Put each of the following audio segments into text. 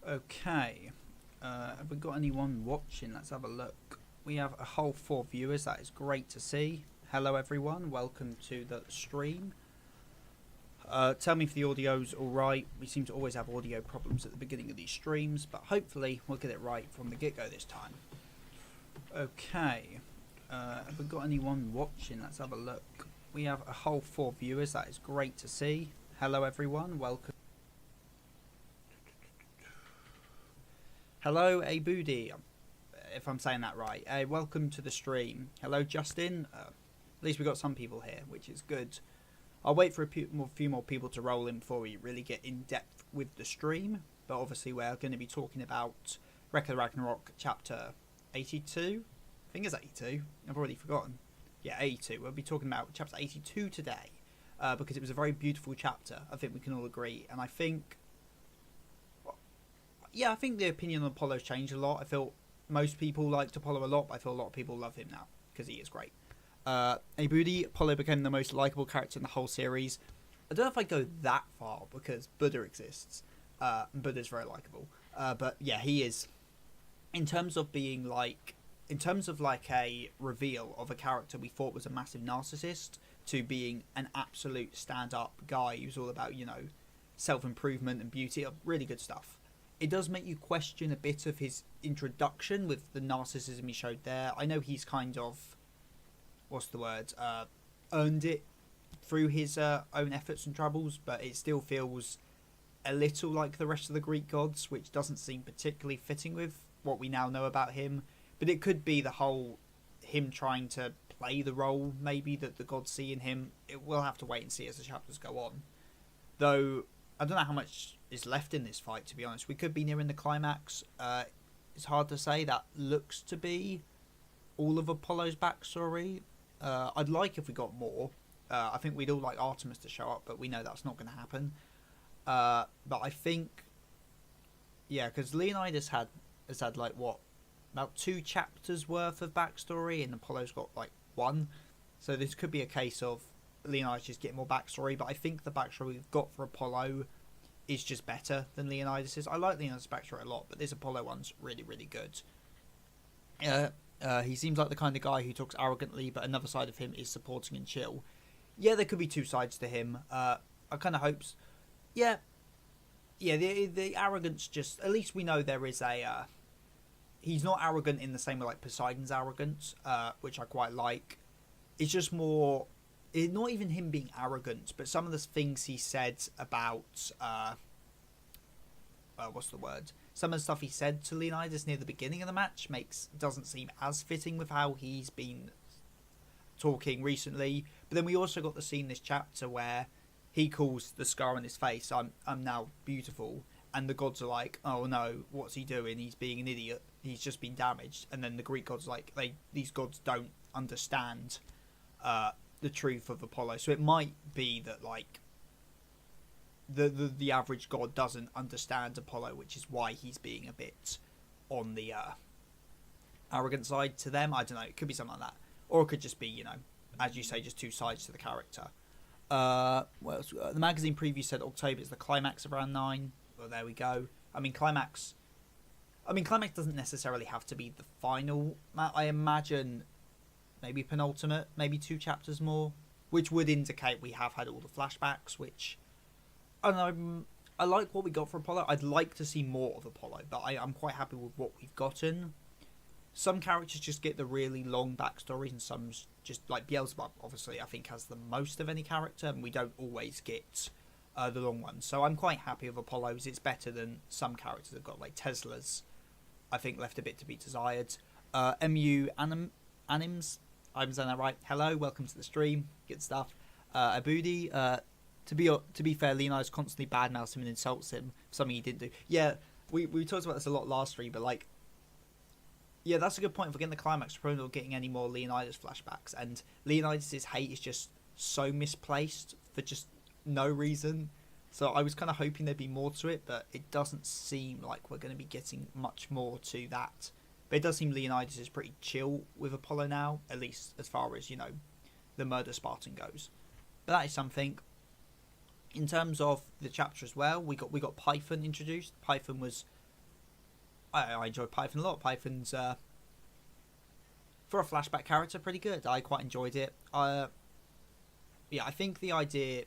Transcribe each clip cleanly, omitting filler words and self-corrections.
Okay, have we got anyone watching? Let's have a look. We have a whole 4 viewers. That is great to see. Hello everyone, welcome to the stream. Tell me if the audio's alright. We seem to always have audio problems at the beginning of these streams, but hopefully we'll get it right from the get-go this time. Okay, have we got anyone watching? Let's have a look. We have a whole 4 viewers. That is great to see. Hello everyone, welcome. Hello Abudi, if I'm saying that right. Welcome to the stream. Hello Justin. At least we got some people here, which is good. I'll wait for a few more people to roll in before we really get in depth with the stream. But obviously we're going to be talking about Ragnarok chapter 82. I think it's 82. I've already forgotten. Yeah, 82. We'll be talking about chapter 82 today. Because it was a very beautiful chapter. I think we can all agree. And I think... yeah, I think the opinion on Apollo's changed a lot. I feel most people liked Apollo a lot, but I feel a lot of people love him now because he is great. Abudi, Apollo became the most likable character in the whole series. I don't know if I go that far because Buddha exists. Buddha's very likable. But yeah, he is. In terms of being like, in terms of like a reveal of a character we thought was a massive narcissist to being an absolute stand-up guy who's all about, you know, self-improvement and beauty, really good stuff. It does make you question a bit of his introduction with the narcissism he showed there. I know he's kind of, what's the word, earned it through his own efforts and troubles, but it still feels a little like the rest of the Greek gods, which doesn't seem particularly fitting with what we now know about him. But it could be the whole him trying to play the role, maybe, that the gods see in him. We'll have to wait and see as the chapters go on. Though, I don't know how much is left in this fight, to be honest. We could be nearing the climax. It's hard to say. That looks to be all of Apollo's backstory. I'd like if we got more. I think we'd all like Artemis to show up, but we know that's not going to happen. But I think, yeah, because Leonidas has had like what, about 2 chapters worth of backstory, and Apollo's got like 1. So this could be a case of Leonidas just getting more backstory. But I think the backstory we've got for Apollo is just better than Leonidas's. I like Leonidas' backstory a lot, but this Apollo one's really, really good. He seems like the kind of guy who talks arrogantly, but another side of him is supporting and chill. Yeah, there could be 2 sides to him. I kind of hopes. Yeah, the arrogance just... At least we know there is a... he's not arrogant in the same way like Poseidon's arrogance, which I quite like. It's just more... not even him being arrogant, but some of the things he said about... what's the word? Some of the stuff he said to Leonidas near the beginning of the match doesn't seem as fitting with how he's been talking recently. But then we also got the scene this chapter where he calls the scar on his face, I'm now beautiful, and the gods are like, oh no, what's he doing? He's being an idiot. He's just been damaged. And then the Greek gods these gods don't understand the truth of Apollo. So it might be that like the average god doesn't understand Apollo, which is why he's being a bit on the arrogant side to them. I don't know, it could be something like that, or it could just be, you know, as you say, just 2 sides to the character. Well, the magazine preview said October is the climax of round 9. Well, there we go. I mean climax doesn't necessarily have to be the final. I imagine maybe penultimate, maybe 2 chapters more, which would indicate we have had all the flashbacks, which, I don't know, I like what we got for Apollo. I'd like to see more of Apollo, but I'm quite happy with what we've gotten. Some characters just get the really long backstories, and some just, like Beelzebub, obviously, I think has the most of any character, and we don't always get the long ones. So I'm quite happy with Apollo's. It's better than some characters have got, like Tesla's, I think, left a bit to be desired. Anims, I'm saying that right. Hello, welcome to the stream. Good stuff. Abudi, to be fair, Leonidas constantly badmouths him and insults him for something he didn't do. Yeah, we talked about this a lot last stream, but like, yeah, that's a good point. If we're getting the climax, we're probably not getting any more Leonidas flashbacks, and Leonidas' hate is just so misplaced for just no reason. So I was kind of hoping there'd be more to it, but it doesn't seem like we're going to be getting much more to that. But it does seem Leonidas is pretty chill with Apollo now, at least as far as, you know, the murder Spartan goes. But that is something. In terms of the chapter as well, we got Python introduced. Python was I enjoy Python a lot. Python's for a flashback character pretty good. I quite enjoyed it. Yeah, I think the idea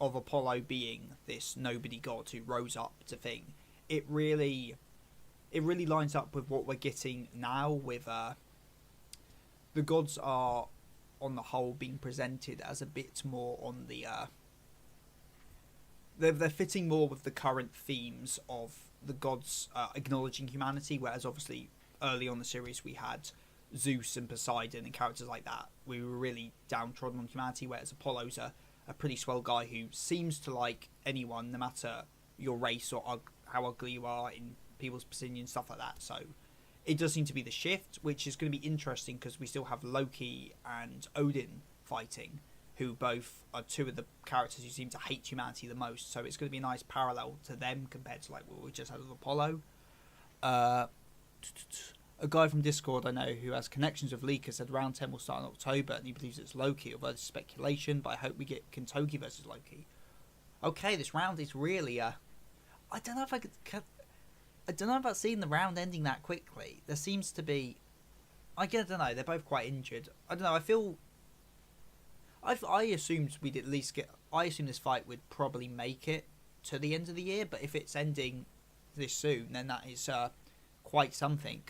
of Apollo being this nobody god who rose up to thing, it really lines up with what we're getting now with the gods are on the whole being presented as a bit more on the they're fitting more with the current themes of the gods acknowledging humanity, whereas obviously early on the series we had Zeus and Poseidon and characters like that. We were really downtrodden on humanity, whereas Apollo's a pretty swell guy who seems to like anyone, no matter your race or how ugly you are in people's opinions, stuff like that. So it does seem to be the shift, which is going to be interesting because we still have Loki and Odin fighting, who both are two of the characters who seem to hate humanity the most. So it's going to be a nice parallel to them compared to like what we just had with Apollo. A guy from Discord I know who has connections with Leaker said round 10 will start in October and he believes it's Loki, although it's speculation, but I hope we get Kentucky versus Loki. Okay, this round is really I don't know if I don't know about seeing the round ending that quickly. There seems to be, I don't know, they're both quite injured. I don't know, I assumed we'd at least get, I assumed this fight would probably make it to the end of the year, but if it's ending this soon, then that is quite something.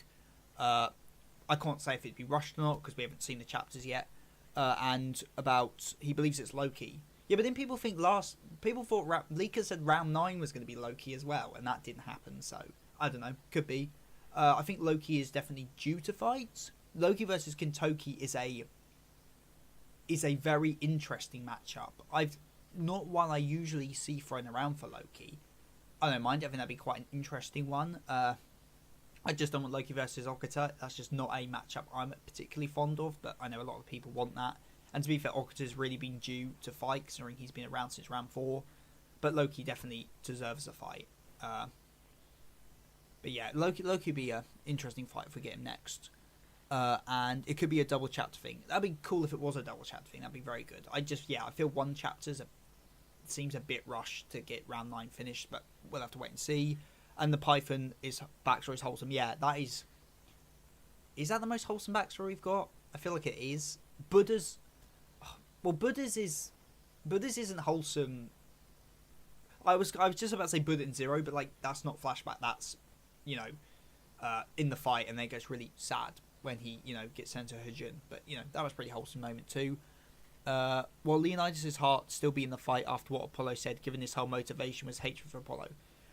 I can't say if it'd be rushed or not because we haven't seen the chapters yet. And about he believes it's Loki. Yeah, but then people thought Leaker said round 9 was going to be Loki as well, and that didn't happen. So I don't know, could be. I think Loki is definitely due to fight. Loki versus Kentucky is a very interesting matchup. I've not one I usually see thrown around for Loki. I don't mind. I think that'd be quite an interesting one. I just don't want Loki versus Okita. That's just not a matchup I'm particularly fond of, but I know a lot of people want that. And to be fair, Okita's really been due to fight, considering he's been around since round 4. But Loki definitely deserves a fight. But yeah, Loki would be an interesting fight if we get him next. And it could be a double chapter thing. That'd be cool if it was a double chapter thing. That'd be very good. I feel one chapter seems a bit rushed to get round 9 finished, but we'll have to wait and see. And the Python backstory is wholesome. Yeah, that is. Is that the most wholesome backstory we've got? I feel like it is. Buddha's isn't wholesome. I was just about to say Buddha in Zero, but like that's not flashback. That's in the fight, and then it gets really sad when he gets sent to Hujin. But that was a pretty wholesome moment too. Will Leonidas' heart still be in the fight after what Apollo said, given his whole motivation was hatred for Apollo?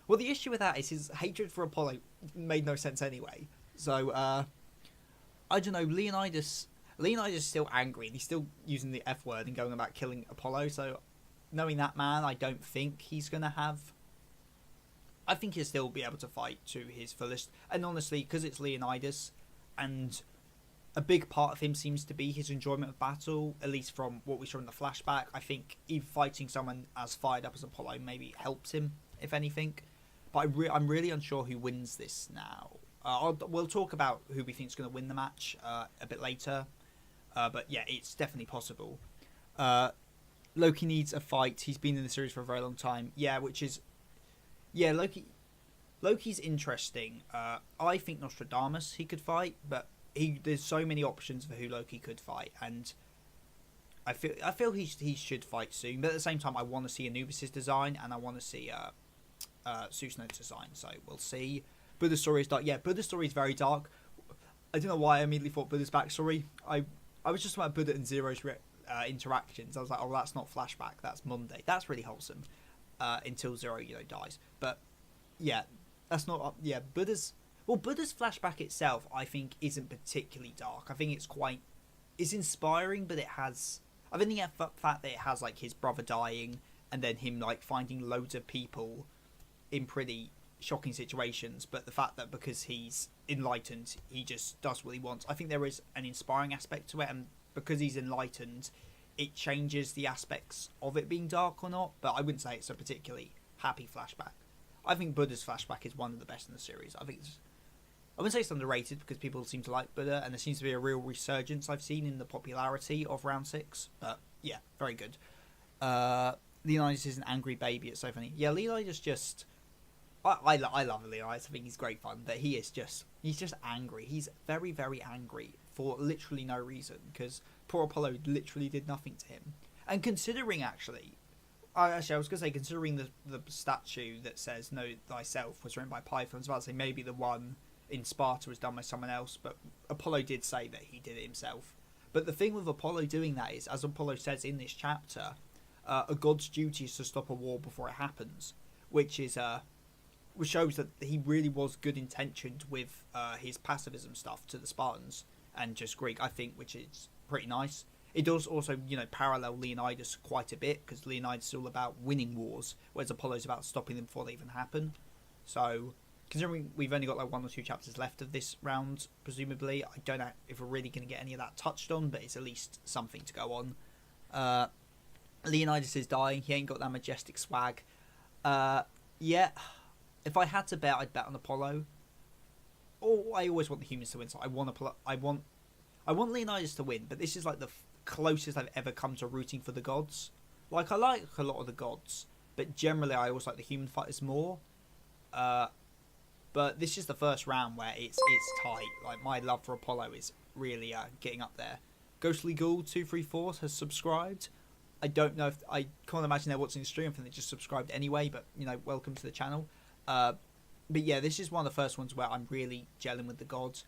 Well, the issue with that is his hatred for Apollo made no sense anyway. So, I don't know, Leonidas is still angry, and he's still using the F word and going about killing Apollo, so knowing that man, I don't think he's going to have... I think he'll still be able to fight to his fullest, and honestly, because it's Leonidas, and a big part of him seems to be his enjoyment of battle, at least from what we saw in the flashback, I think even fighting someone as fired up as Apollo maybe helps him, if anything. But I'm really unsure who wins this now. We'll talk about who we think is going to win the match a bit later. But yeah, it's definitely possible. Loki needs a fight. He's been in the series for a very long time. Yeah, Loki's interesting. I think Nostradamus he could fight, but there's so many options for who Loki could fight, and I feel he should fight soon. But at the same time, I want to see Anubis' design, and I want to see Susano's design, so we'll see. Buddha's story is dark. Yeah, Buddha's story is very dark. I don't know why I immediately thought Buddha's backstory. I was just about Buddha and Zero's interactions. I was like, oh, that's not flashback, that's Monday. That's really wholesome. Until Zero, dies. But yeah, that's not. Yeah, Buddha's flashback itself, I think, isn't particularly dark. I think it's inspiring, but it has. I think the fact that it has like his brother dying and then him like finding loads of people in pretty shocking situations, but the fact that because he's enlightened, he just does what he wants. I think there is an inspiring aspect to it, and because he's enlightened, it changes the aspects of it being dark or not, but I wouldn't say it's a particularly happy flashback. I think Buddha's flashback is one of the best in the series. I wouldn't say it's underrated because people seem to like Buddha, and there seems to be a real resurgence I've seen in the popularity of Round 6, but yeah, very good. Leonidas is an angry baby, it's so funny. Yeah, Leonidas just... I love Leonidas. I think he's great fun, but he's just angry. He's very, very angry for literally no reason, because poor Apollo literally did nothing to him. And considering, actually, I was going to say, considering the statue that says "Know thyself" was written by Python, I was about to say maybe the one in Sparta was done by someone else, but Apollo did say that he did it himself. But the thing with Apollo doing that is, as Apollo says in this chapter, a god's duty is to stop a war before it happens, which shows that he really was good intentioned with his pacifism stuff to the Spartans and just Greek, I think, which is pretty nice. It does also, parallel Leonidas quite a bit, because Leonidas is all about winning wars, whereas Apollo's about stopping them before they even happen. So, considering we've only got like 1 or 2 chapters left of this round, presumably, I don't know if we're really going to get any of that touched on, but it's at least something to go on. Leonidas is dying. He ain't got that majestic swag. Yeah, if I had to bet, I'd bet on Apollo. Oh, I always want the humans to win, so I want Leonidas to win, but this is like the closest I've ever come to rooting for the gods. Like, I like a lot of the gods, but generally I always like the human fighters more. But this is the first round where it's tight. Like, my love for Apollo is really getting up there. Ghostly Ghoul 234 has subscribed. I don't know if I can't imagine they're watching the stream. I think they just subscribed anyway. But welcome to the channel. But yeah, this is one of the first ones where I'm really gelling with the gods.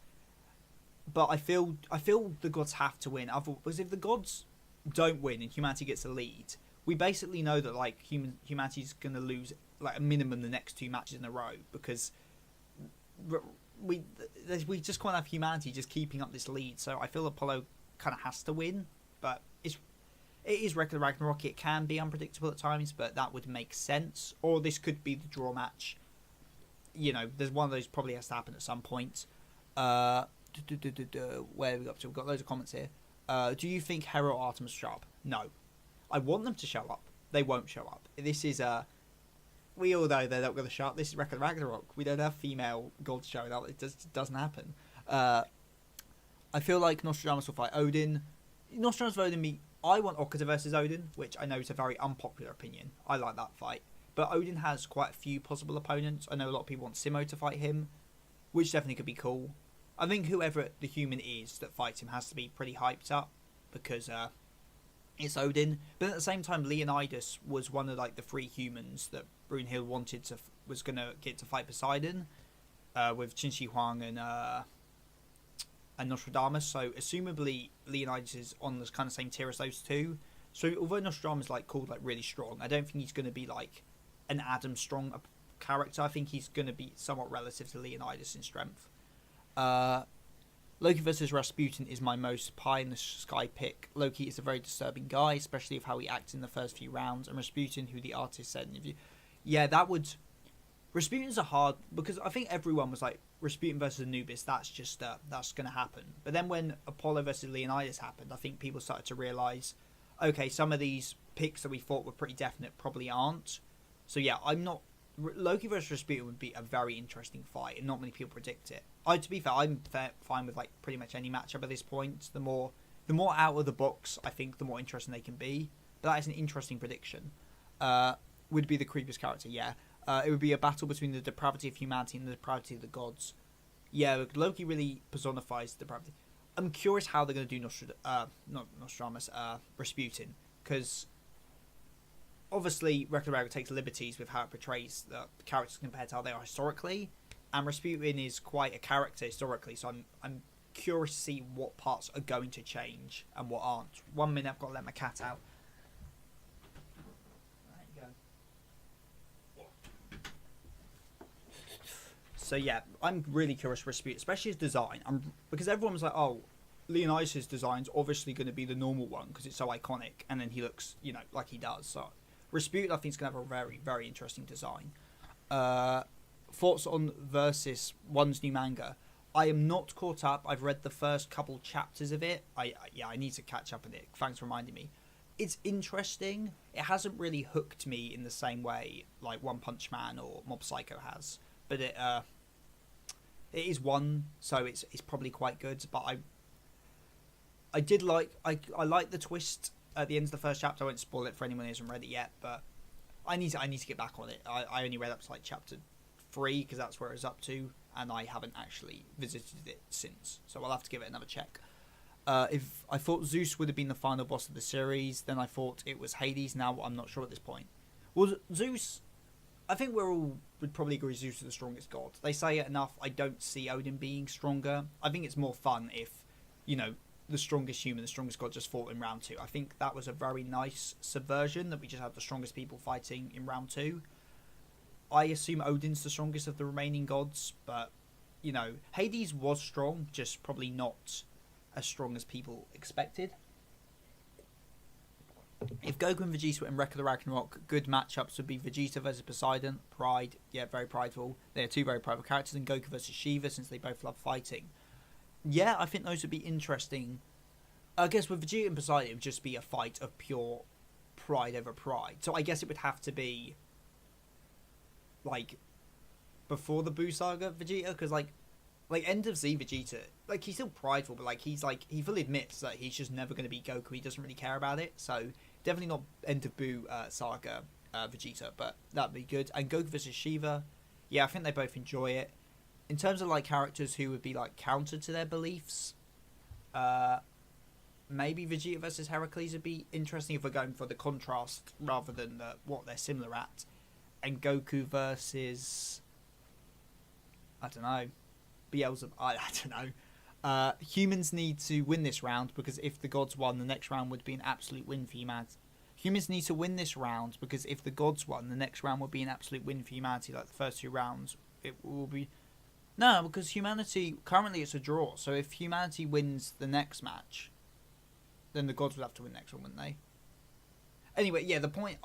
But I feel the gods have to win. Because if the gods don't win and humanity gets a lead, we basically know that like humanity's going to lose like a minimum the next 2 matches in a row, because we just can't have humanity just keeping up this lead. So I feel Apollo kind of has to win, but it is regular Ragnarok. It can be unpredictable at times, but that would make sense. Or this could be the draw match. There's one of those probably has to happen at some point. Where are we up to? We've got loads of comments here. Do you think Hera or Artemis show up? No. I want them to show up. They won't show up. This is we all know they're not going to show up. This is Ragnarok. We don't have female gods showing up. It doesn't happen. I feel like Nostradamus will fight Odin. Nostradamus of Odin I want Okita versus Odin, which I know is a very unpopular opinion. I like that fight. But Odin has quite a few possible opponents. I know a lot of people want Simo to fight him, which definitely could be cool. I think whoever the human is that fights him has to be pretty hyped up, because it's Odin. But at the same time, Leonidas was one of like the 3 humans that Brunhild was going to get to fight Poseidon, with Qin Shi Huang and Nostradamus. So assumably Leonidas is on this kind of same tier as those 2. So although Nostradamus is like called like really strong, I don't think he's going to be like an Adam strong character. I think he's going to be somewhat relative to Leonidas in strength. Loki versus Rasputin is my most pie in the sky pick. Loki is a very disturbing guy, especially with how he acts in the first few rounds, and Rasputin, who the artist said in the review, Rasputin's a hard, because I think everyone was like Rasputin versus Anubis. That's just that's going to happen. But then when Apollo versus Leonidas happened, I think people started to realize, okay, some of these picks that we thought were pretty definite probably aren't. So yeah, Loki versus Rasputin would be a very interesting fight, and not many people predict it. To be fair, I'm fine with like pretty much any matchup at this point. The more out of the box, I think, the more interesting they can be. But that is an interesting prediction. Would be the creepiest character, yeah. It would be a battle between the depravity of humanity and the depravity of the gods. Yeah, Loki really personifies depravity. I'm curious how they're going to do Rasputin, because obviously Ragnarok takes liberties with how it portrays the characters compared to how they are historically, and Rasputin is quite a character historically, so I'm curious to see what parts are going to change and what aren't. 1 minute, I've got to let my cat out. There you go. So yeah, I'm really curious for Rasputin, especially his design. Because everyone was like, oh, Leonidas' design's obviously going to be the normal one because it's so iconic, and then he looks, like he does. So Rasputin, I think, is going to have a very, very interesting design. Thoughts on Versus 1's new manga? I am not caught up. I've read the first couple chapters of it. I need to catch up on it. Thanks for reminding me. It's interesting. It hasn't really hooked me in the same way like One Punch Man or Mob Psycho has. But it is one, so it's probably quite good. But I like the twist at the end of the first chapter. I won't spoil it for anyone who hasn't read it yet, but I need to get back on it. I only read up to like chapter 3 because that's where it's up to, and I haven't actually visited it since, so I'll have to give it another check. If I thought Zeus would have been the final boss of the series, then I thought it was Hades. Now I'm not sure at this point. Well, Zeus, I think would probably agree Zeus is the strongest god. They say it enough. I don't see Odin being stronger. I think it's more fun if, the strongest human, the strongest god just fought in round 2. I think that was a very nice subversion, that we just had the strongest people fighting in round 2. I assume Odin's the strongest of the remaining gods, but, Hades was strong, just probably not as strong as people expected. If Goku and Vegeta were in Wreck of the Ragnarok, good matchups would be Vegeta versus Poseidon. Pride, yeah, very prideful. They are two very prideful characters, and Goku versus Shiva, since they both love fighting. Yeah, I think those would be interesting. I guess with Vegeta and Poseidon, it would just be a fight of pure pride over pride. So I guess it would have to be, before the Buu saga Vegeta, because, End of Z Vegeta, he's still prideful, but, he fully admits that he's just never going to beat Goku. He doesn't really care about it, so definitely not End of Buu saga Vegeta, but that'd be good. And Goku versus Shiva, yeah, I think they both enjoy it. In terms of, characters who would be, counter to their beliefs, maybe Vegeta versus Heracles would be interesting if we're going for the contrast rather than what they're similar at. And Goku versus, I don't know, Beelzebub, I don't know. Humans need to win this round, because if the gods won, the next round would be an absolute win for humanity. Humans need to win this round, because if the gods won, the next round would be an absolute win for humanity. The first 2 rounds, it will be... No, because humanity, currently it's a draw, so if humanity wins the next match, then the gods would have to win the next one, wouldn't they? Anyway, yeah, the point,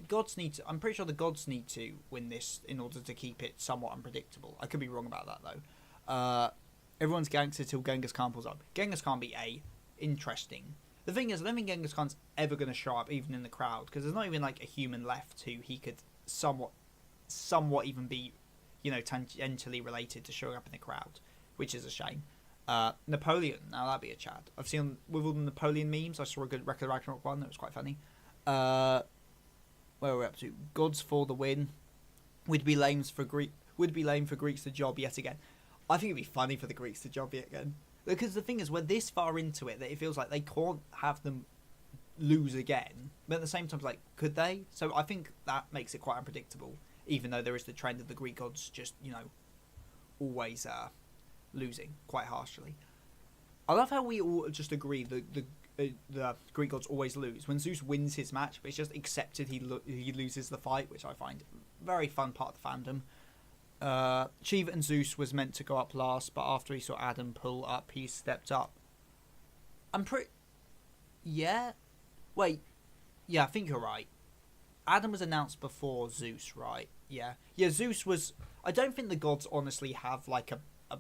gods need to, I'm pretty sure the gods need to win this in order to keep it somewhat unpredictable. I could be wrong about that, though. Everyone's gangster till Genghis Khan pulls up. Genghis Khan be interesting. The thing is, I don't think Genghis Khan's ever going to show up even in the crowd, because there's not even, a human left who he could somewhat even be, tangentially related to showing up in the crowd, which is a shame. Napoleon, now that'd be a chat. I've seen with all the Napoleon memes. I saw a good Wreck of the Ragnarok one that was quite funny. Where are we up to? Gods for the win. Would be lame for Greeks to job yet again. I think it'd be funny for the Greeks to job yet again, because the thing is, we're this far into it that it feels like they can't have them lose again. But at the same time, could they? So I think that makes it quite unpredictable. Even though there is the trend of the Greek gods just always losing quite harshly. I love how we all just agree the Greek gods always lose. When Zeus wins his match, but it's just accepted he loses the fight, which I find very fun part of the fandom. Shiva and Zeus was meant to go up last, but after he saw Adam pull up, he stepped up. Yeah? Wait. Yeah, I think you're right. Adam was announced before Zeus, right? Yeah. Yeah, Zeus was... I don't think the gods honestly have, a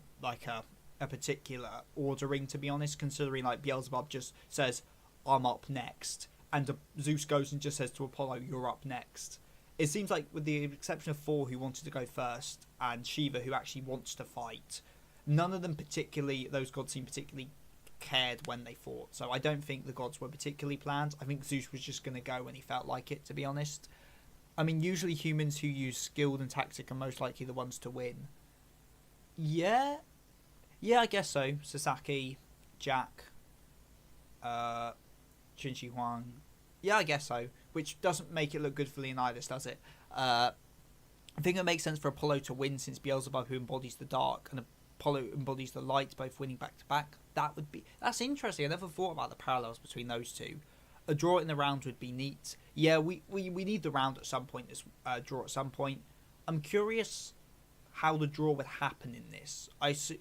particular ordering, to be honest, considering, Beelzebub just says, I'm up next, and Zeus goes and just says to Apollo, you're up next. It seems like, with the exception of Thor, who wanted to go first, and Shiva, who actually wants to fight, none of them those gods seem particularly cared when they fought. So I don't think the gods were particularly planned. I think Zeus was just going to go when he felt like it, to be honest. I mean, usually humans who use skill and tactic are most likely the ones to win. Yeah, I guess so. Sasaki, Jack, Qin Huang. Yeah, I guess so. Which doesn't make it look good for Leonidas, does it? I think it makes sense for Apollo to win, since Beelzebub, who embodies the dark, and Apollo embodies the light, both winning back to back. That's interesting. I never thought about the parallels between those two. A draw in the round would be neat. Yeah, we need the round at some point, this draw at some point. I'm curious how the draw would happen in this. It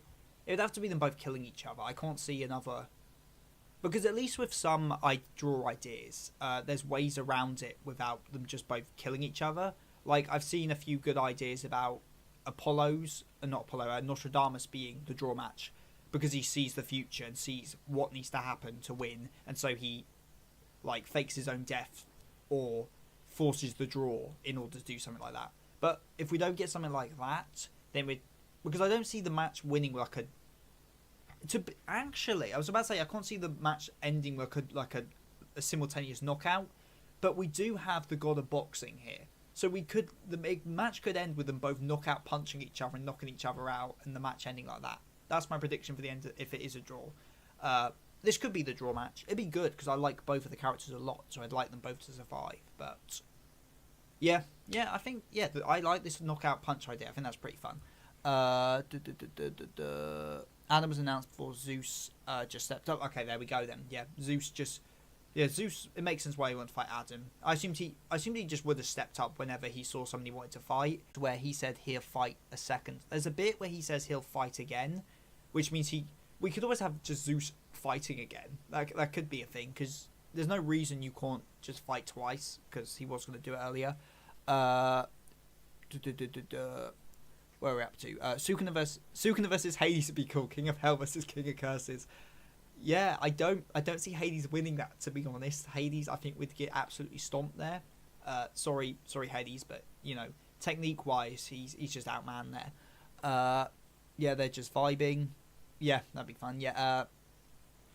would have to be them both killing each other. I can't see another... Because at least with some draw ideas, there's ways around it without them just both killing each other. I've seen a few good ideas about Nostradamus being the draw match, because he sees the future and sees what needs to happen to win, and so he fakes his own death or forces the draw in order to do something like that. But if we don't get something like that, then because I don't see the match winning with actually, I was about to say I can't see the match ending with a simultaneous knockout, but we do have the god of boxing here. So the match could end with them both knockout punching each other and knocking each other out, and the match ending like that. That's my prediction for the end if it is a draw. This could be the draw match. It'd be good because I like both of the characters a lot, so I'd like them both to survive. But yeah, I think I like this knockout punch idea. I think that's pretty fun. Adam was announced before Zeus just stepped up. Okay, there we go then. Yeah, Zeus. It makes sense why he wanted to fight Adam. I assumed he just would have stepped up whenever he saw somebody he wanted to fight. Where he said he'll fight a second. There's a bit where he says he'll fight again, which means we could always have just Zeus fighting again. That could be a thing because there's no reason you can't just fight twice because he was going to do it earlier. Where are we up to? Sukuna versus Hades would be cool. King of Hell versus King of Curses. Yeah, I don't see Hades winning that, to be honest. Hades, I think, would get absolutely stomped there. Sorry, Hades, but technique wise, he's just outman there. They're just vibing. Yeah, that'd be fun. Yeah.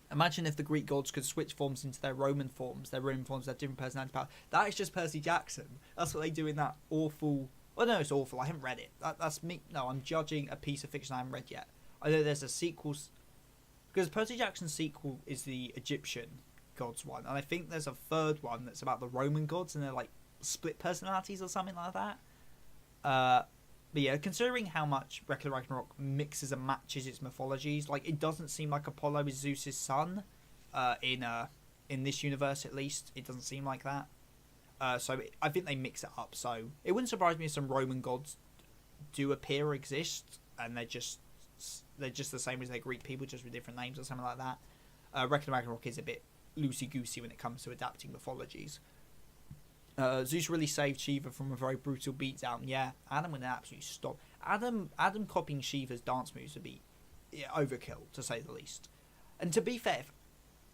Imagine if the Greek gods could switch forms into their Roman forms. Their Roman forms have different personality power. That is just Percy Jackson. That's what they do in that awful. Well, no, it's awful. I haven't read it. That's me. No, I'm judging a piece of fiction I haven't read yet. I know there's a sequel. Because Percy Jackson's sequel is the Egyptian gods one. And I think there's a third one that's about the Roman gods. And they're like split personalities or something like that. But yeah, considering how much Ragnarok mixes and matches its mythologies. Like, it doesn't seem like Apollo is Zeus's son. In this universe, at least. It doesn't seem like that. So I think they mix it up. So it wouldn't surprise me if some Roman gods do appear or exist, and they're just the same as their Greek people, just with different names or something like that. Ragnarok is a bit loosey goosey when it comes to adapting mythologies. Zeus really saved Shiva from a very brutal beatdown. Yeah, Adam would absolutely stop. Adam copying Shiva's dance moves would be overkill, to say the least. And to be fair,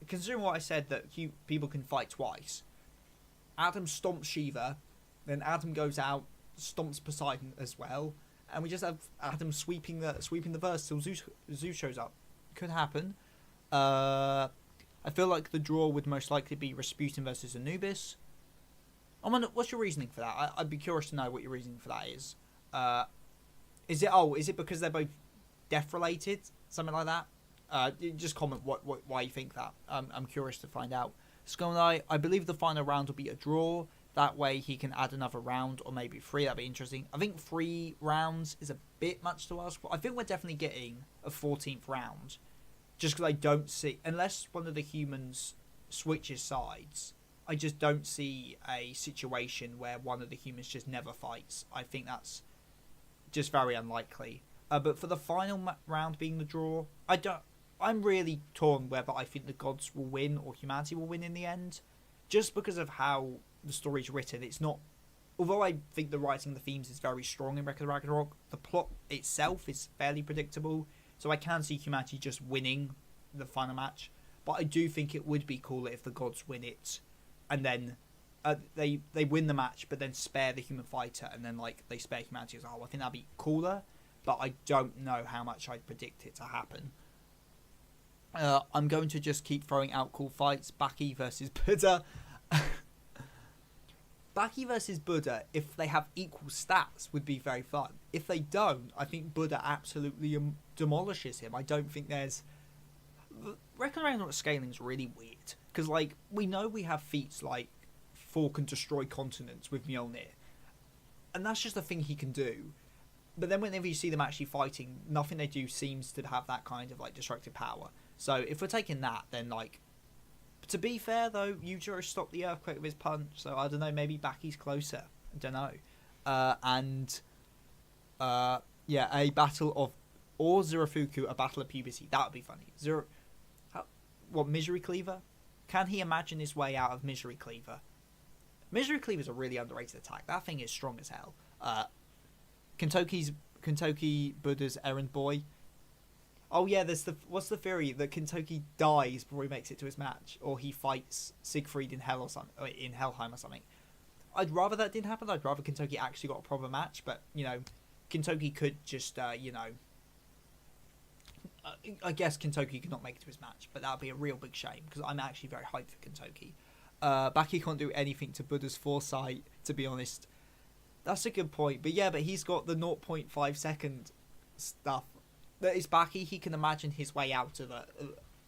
considering what I said that people can fight twice. Adam stomps Shiva, then Adam goes out, stomps Poseidon as well, and we just have Adam sweeping the verse till Zeus shows up. Could happen. I feel like the draw would most likely be Rasputin versus Anubis. What's your reasoning for that? I'd be curious to know what your reasoning for that is. Is it because they're both death related, something like that? Just comment why you think that. I'm curious to find out. Skonai, I believe the final round will be a draw. That way he can add another round or maybe 3. That'd be interesting. I think 3 rounds is a bit much to ask for. I think we're definitely getting a 14th round. Just because I don't see... Unless one of the humans switches sides, I just don't see a situation where one of the humans just never fights. I think that's just very unlikely. But for the final round being the draw, I'm really torn whether I think the gods will win or humanity will win in the end. Just because of how the story's written, it's not... Although I think the writing of the themes is very strong in Ragnarok, the plot itself is fairly predictable. So I can see humanity just winning the final match. But I do think it would be cooler if the gods win it. And then they win the match, but then spare the human fighter. And then they spare humanity as a whole. I think that'd be cooler. But I don't know how much I'd predict it to happen. I'm going to just keep throwing out cool fights. Baki versus Buddha. Baki versus Buddha, if they have equal stats, would be very fun. If they don't, I think Buddha absolutely demolishes him. I don't think there's... Ragnarok scaling is really weird. Because, we know we have feats like Thor can destroy continents with Mjolnir. And that's just a thing he can do. But then whenever you see them actually fighting, nothing they do seems to have that kind of, destructive power. So if we're taking that, then, to be fair, though, Yujiro stopped the earthquake with his punch, so I don't know, maybe Baki's closer. I don't know. A battle of... Or Zerafuku, a battle of puberty. That would be funny. Misery Cleaver? Can he imagine his way out of Misery Cleaver? Misery Cleaver's a really underrated attack. That thing is strong as hell. Kentoki Buddha's errand boy. Oh yeah, what's the theory that Kentoki dies before he makes it to his match, or he fights Siegfried in Hell or something, or in Helheim or something. I'd rather that didn't happen. I'd rather Kentoki actually got a proper match, but Kentoki could just I guess Kentoki could not make it to his match, but that would be a real big shame because I'm actually very hyped for Kentoki. Baki can't do anything to Buddha's foresight, to be honest. That's a good point. But yeah, but he's got the 0.5 second stuff. That is backy. He can imagine his way out of it,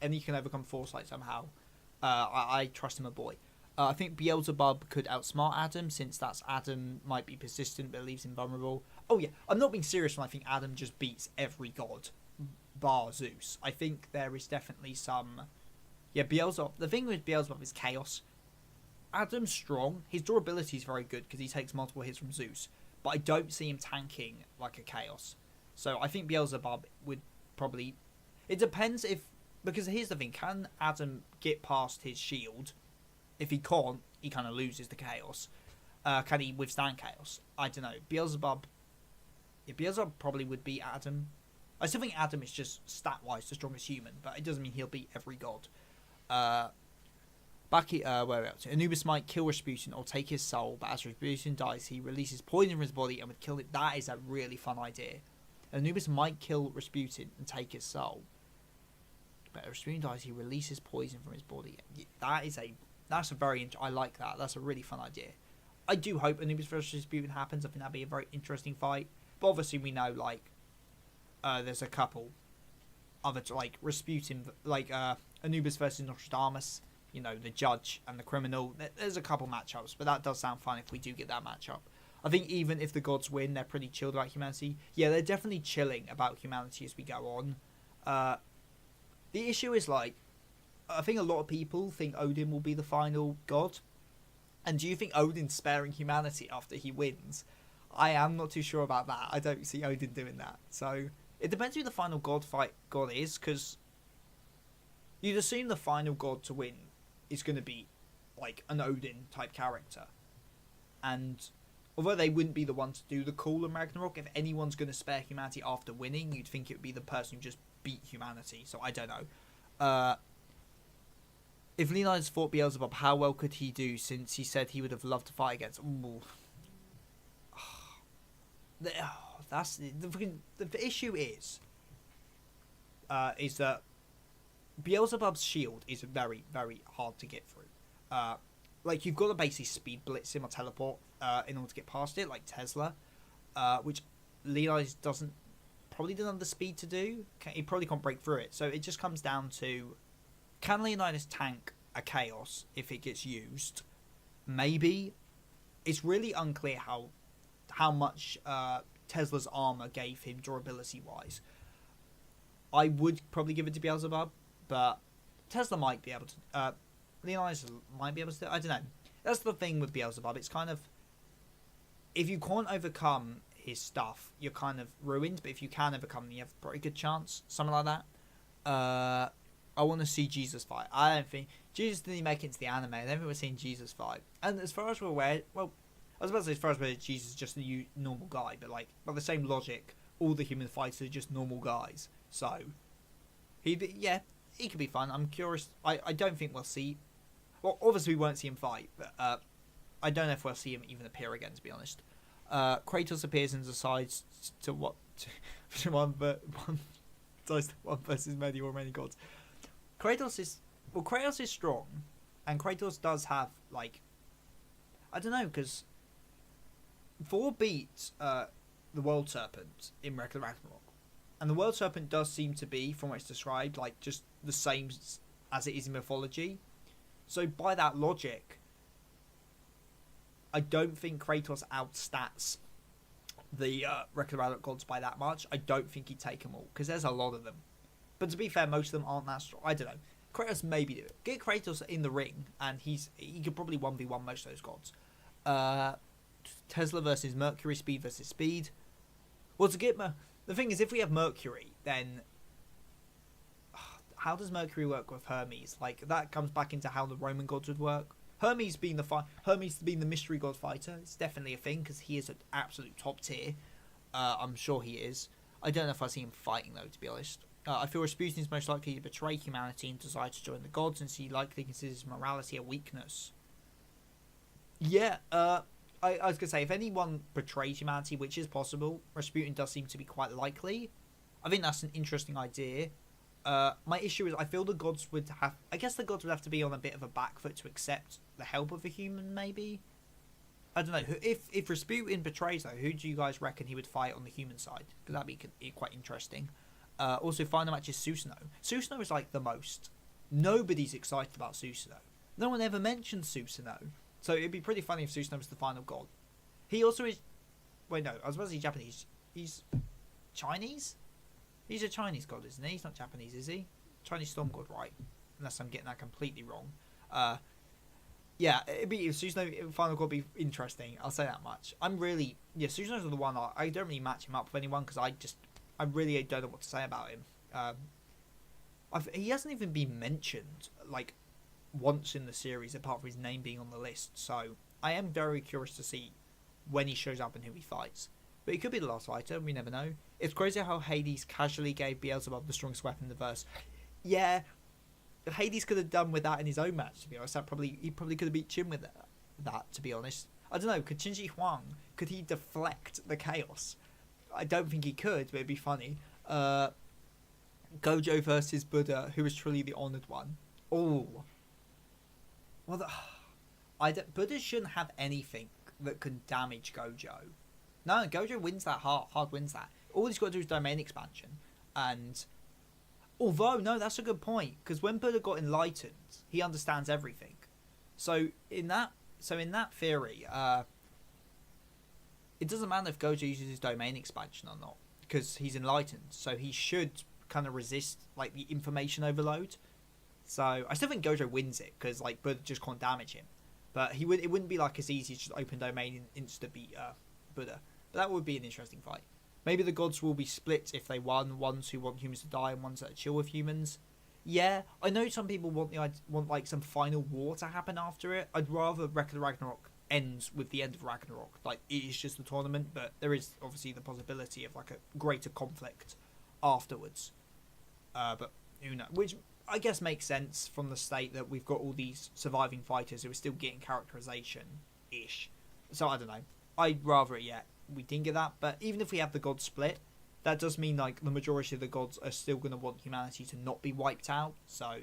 and he can overcome foresight somehow. I trust him a boy. I think Beelzebub could outsmart Adam, since that's Adam might be persistent but leaves him vulnerable. Oh yeah, I'm not being serious when I think Adam just beats every god, bar Zeus. I think there is definitely some... Yeah, Beelzebub... The thing with Beelzebub is chaos. Adam's strong. His durability is very good because he takes multiple hits from Zeus. But I don't see him tanking like a chaos. So I think Beelzebub would probably... It depends if... Because here's the thing. Can Adam get past his shield? If he can't, he kind of loses the chaos. Can he withstand chaos? I don't know. Beelzebub... Yeah, Beelzebub probably would beat Adam. I still think Adam is just stat-wise the strongest human. But it doesn't mean he'll beat every god. Where are we up to? Anubis might kill Rasputin or take his soul. But as Rasputin dies, he releases poison from his body and would kill it. That is a really fun idea. Anubis might kill Rasputin and take his soul. But as Rasputin dies, he releases poison from his body. That's a very... I like that. That's a really fun idea. I do hope Anubis versus Rasputin happens. I think that'd be a very interesting fight. But obviously we know, like, there's a couple other, like, Rasputin, like, Anubis versus Nostradamus, you know, the judge and the criminal. There's a couple matchups, but that does sound fun if we do get that matchup. I think even if the gods win, they're pretty chilled about humanity. Yeah, they're definitely chilling about humanity as we go on. The issue is, like, I think a lot of people think Odin will be the final god. And do you think Odin's sparing humanity after he wins? I am not too sure about that. I don't see Odin doing that. So it depends who the final god is, because you'd assume the final god to win is going to be like an Odin type character. And although they wouldn't be the one to do the call in Ragnarok, if anyone's going to spare humanity after winning, you'd think it would be the person who just beat humanity. So I don't know. If Leonidas fought Beelzebub, how well could he do, since he said he would have loved to fight against... Ooh. That's the issue is that Beelzebub's shield is very, very hard to get through. Like, you've got to basically speed blitz him or teleport in order to get past it, like Tesla, which Leonidas probably doesn't have the speed to do. He probably can't break through it. So it just comes down to, can Leonidas tank a chaos if it gets used? Maybe. It's really unclear how much Tesla's armor gave him durability wise. I would probably give it to Beelzebub, but Tesla might be able to. Leonidas might be able to. I don't know. That's the thing with Beelzebub. It's kind of, if you can't overcome his stuff, you're kind of ruined. But if you can overcome them, you have a pretty good chance. Something like that. I want to see Jesus fight. I don't think Jesus didn't make it into the anime. I don't think we're seeing Jesus fight. And as far as we're aware, well, I was about to say as far as we're, Jesus is just a normal guy, but like by the same logic, all the human fighters are just normal guys. So he could be fun. I'm curious. I don't think we'll see. Well, obviously we won't see him fight, but I don't know if we'll see him even appear again. To be honest, Kratos appears and decides to one versus many or many gods. Kratos is strong, and Kratos does have, like, I don't know, because Thor beats the World Serpent in Ragnarok, and the World Serpent does seem to be, from what it's described, like just the same as it is in mythology. So by that logic, I don't think Kratos outstats the Ragnarok gods by that much. I don't think he'd take them all, because there's a lot of them. But to be fair, most of them aren't that strong. I don't know. Kratos maybe do it. Get Kratos in the ring, and he could probably 1v1 most of those gods. Tesla versus Mercury, speed versus speed. Well, to get the thing is, if we have Mercury, then how does Mercury work with Hermes? Like, that comes back into how the Roman gods would work. Hermes being the mystery god fighter, it's definitely a thing, because he is an absolute top tier. I'm sure he is. I don't know if I see him fighting, though, to be honest. I feel Rasputin is most likely to betray humanity and decide to join the gods, and he likely considers morality a weakness. Yeah, I was going to say, if anyone betrays humanity, which is possible, Rasputin does seem to be quite likely. I think that's an interesting idea. My issue is, I feel the gods would have to be on a bit of a back foot to accept the help of a human, maybe. I don't know. If Rasputin betrays though, who do you guys reckon he would fight on the human side? Because that'd be quite interesting. Also, final match is Susanoo. Susanoo is like the most. Nobody's excited about Susanoo. No one ever mentions Susanoo. So it'd be pretty funny if Susanoo was the final god. He also is. Wait, no, I was about to say Japanese. He's Chinese. He's a Chinese god, isn't he? He's not Japanese, is he? Chinese storm god, right? Unless I'm getting that completely wrong. Yeah, it'd be Susanoo final god would be interesting. I'll say that much. Susanoo's the one I don't really match him up with anyone because I really don't know what to say about him. He hasn't even been mentioned like once in the series apart from his name being on the list. So I am very curious to see when he shows up and who he fights. But he could be the last fighter. We never know. It's crazy how Hades casually gave Beelzebub the strongest weapon in the verse. Yeah. Hades could have done with that in his own match, to be honest. He probably could have beat Chin with that, to be honest. I don't know, could Shinji Huang, could he deflect the chaos? I don't think he could, but it'd be funny. Gojo versus Buddha, who is truly the honoured one. Oh. Well, Buddha shouldn't have anything that can damage Gojo. No, Gojo wins that hard wins that. All he's got to do is domain expansion. And although, no, that's a good point, because when Buddha got enlightened, he understands everything. So in that theory, it doesn't matter if Gojo uses his domain expansion or not, because he's enlightened. So he should kind of resist like the information overload. So I still think Gojo wins it, because like Buddha just can't damage him. But it wouldn't be like as easy as just open domain and insta beat Buddha. But that would be an interesting fight. Maybe the gods will be split if they won. Ones who want humans to die and ones that are chill with humans. Yeah, I know some people want like some final war to happen after it. I'd rather Ragnarok ends with the end of Ragnarok. Like, it is just a tournament, but there is obviously the possibility of like a greater conflict afterwards. But who knows? Which I guess makes sense from the state that we've got all these surviving fighters who are still getting characterization-ish. So I don't know. I'd rather we didn't get that, but even if we have the gods split, that does mean like the majority of the gods are still going to want humanity to not be wiped out. So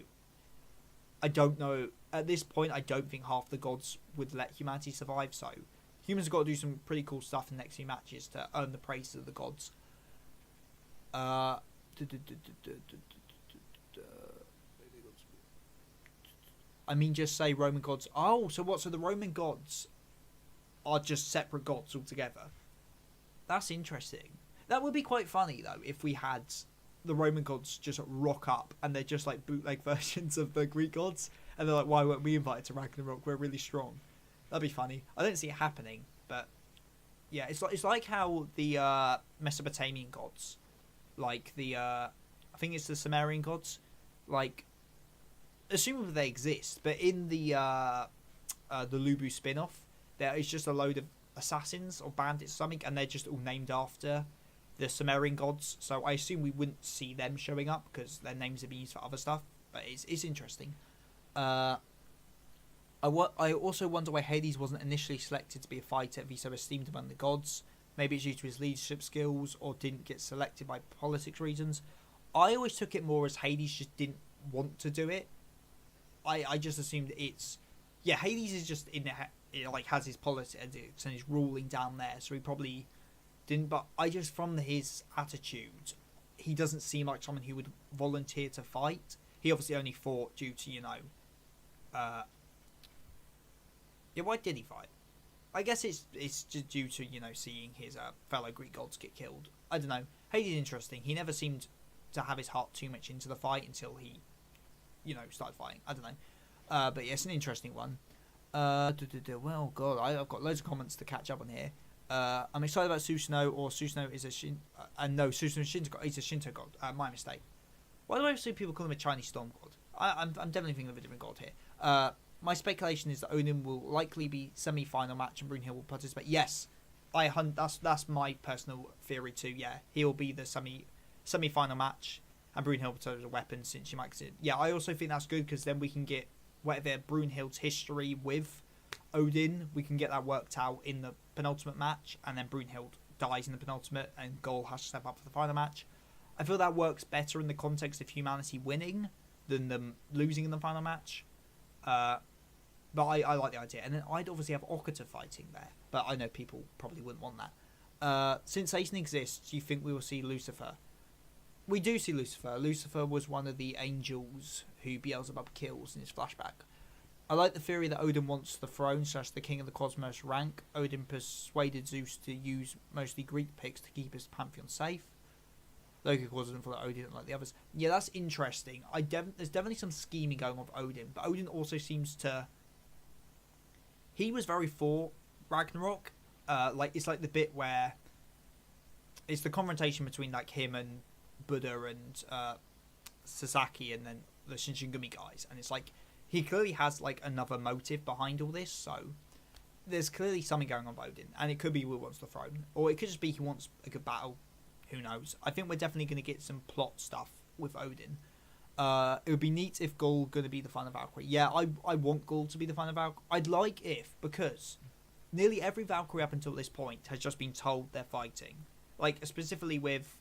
I don't know. At this point, I don't think half the gods would let humanity survive. So humans have got to do some pretty cool stuff in the next few matches to earn the praises of the gods. I mean, just say Roman gods. Oh, so what? So the Roman gods are just separate gods altogether. That's interesting. That would be quite funny, though, if we had the Roman gods just rock up and they're just like bootleg versions of the Greek gods. And they're like, why weren't we invited to Ragnarok? We're really strong. That'd be funny. I don't see it happening, but yeah, it's like how the Mesopotamian gods, like I think it's the Sumerian gods, like, assuming they exist, but in the Lubu spin-off, there is just a load of assassins or bandits or something, and they're just all named after the Sumerian gods. So I assume we wouldn't see them showing up because their names are being used for other stuff. But it's interesting. I also wonder why Hades wasn't initially selected to be a fighter if he's so esteemed among the gods. Maybe it's due to his leadership skills, or didn't get selected by politics reasons. I always took it more as Hades just didn't want to do it. I just assumed it's... Yeah, Hades is just in the... like, has his politics and he's ruling down there, so he probably didn't. But I just, from his attitude, he doesn't seem like someone who would volunteer to fight. He obviously only fought due to, yeah, why did he fight? I guess it's just due to, seeing his fellow Greek gods get killed. I don't know. Hades is interesting. He never seemed to have his heart too much into the fight until he, started fighting. I don't know. But yeah, it's an interesting one. Well, God, I've got loads of comments to catch up on here. I'm excited about Susanoo, or Susanoo is a no, Susanoo is Shinto god. He's a Shinto god. My mistake. Why do I see people call him a Chinese storm god? I'm definitely thinking of a different god here. My speculation is that Odin will likely be semi-final match and Brunhild will participate. Yes, that's my personal theory too. Yeah, he'll be the semi-final match and Brunhild will turn as a weapon since she might. Yeah, I also think that's good because then we can get whatever Brunhild's history with Odin, we can get that worked out in the penultimate match, and then Brunhild dies in the penultimate and Gol has to step up for the final match. I feel that works better in the context of humanity winning than them losing in the final match. But I like the idea. And then I'd obviously have Okata fighting there. But I know people probably wouldn't want that. Since Satan exists, do you think we will see Lucifer? We do see Lucifer. Lucifer was one of the angels who Beelzebub kills in his flashback. I like the theory that Odin wants the throne / the king of the cosmos rank. Odin persuaded Zeus to use mostly Greek pigs to keep his pantheon safe. Loki calls him for Odin like the others. Yeah, that's interesting. There's definitely some scheming going on with Odin, but Odin also seems to... He was very for Ragnarok. It's like the bit where it's the confrontation between like him and Buddha and Sasaki and then the Shinsengumi guys, and it's like he clearly has like another motive behind all this, so there's clearly something going on with Odin, and it could be he wants the throne, or it could just be he wants a good battle. Who knows? I think we're definitely going to get some plot stuff with Odin. It would be neat if Gull going to be the final Valkyrie. Yeah, I want Gull to be the final Valkyrie. I'd like if, because nearly every Valkyrie up until this point has just been told they're fighting. Like, specifically with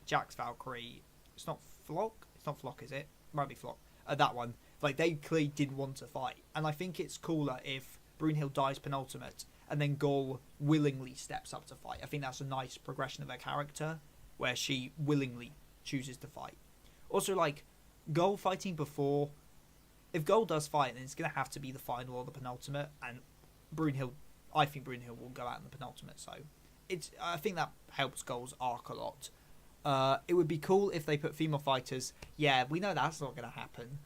Jack's Valkyrie, it's not Flock, is it? Might be Flock. That one. Like, they clearly didn't want to fight. And I think it's cooler if Brunhild dies penultimate, and then Gull willingly steps up to fight. I think that's a nice progression of her character, where she willingly chooses to fight. Also, like, Gull fighting before... If Gull does fight, then it's going to have to be the final or the penultimate, and Brunhild... I think Brunhild will go out in the penultimate, so... I think that helps Gull's arc a lot. It would be cool if they put female fighters. Yeah, we know that's not going to happen.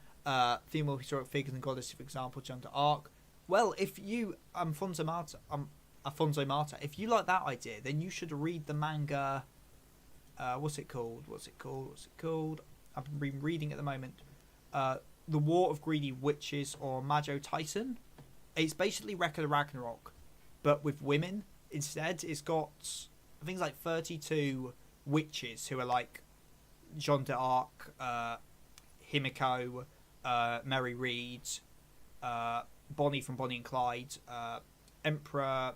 Female historic figures and goddesses, for example, jump to arc. Well, if you... Afonso Marta, if you like that idea, then you should read the manga... What's it called? I've been reading at the moment. The War of Greedy Witches, or Majo Tyson. It's basically Record of Ragnarok, but with women instead. It's got, I think it's like 32 witches who are like Jeanne d'Arc, Himiko, Mary Reed, Bonnie from Bonnie and Clyde, Emperor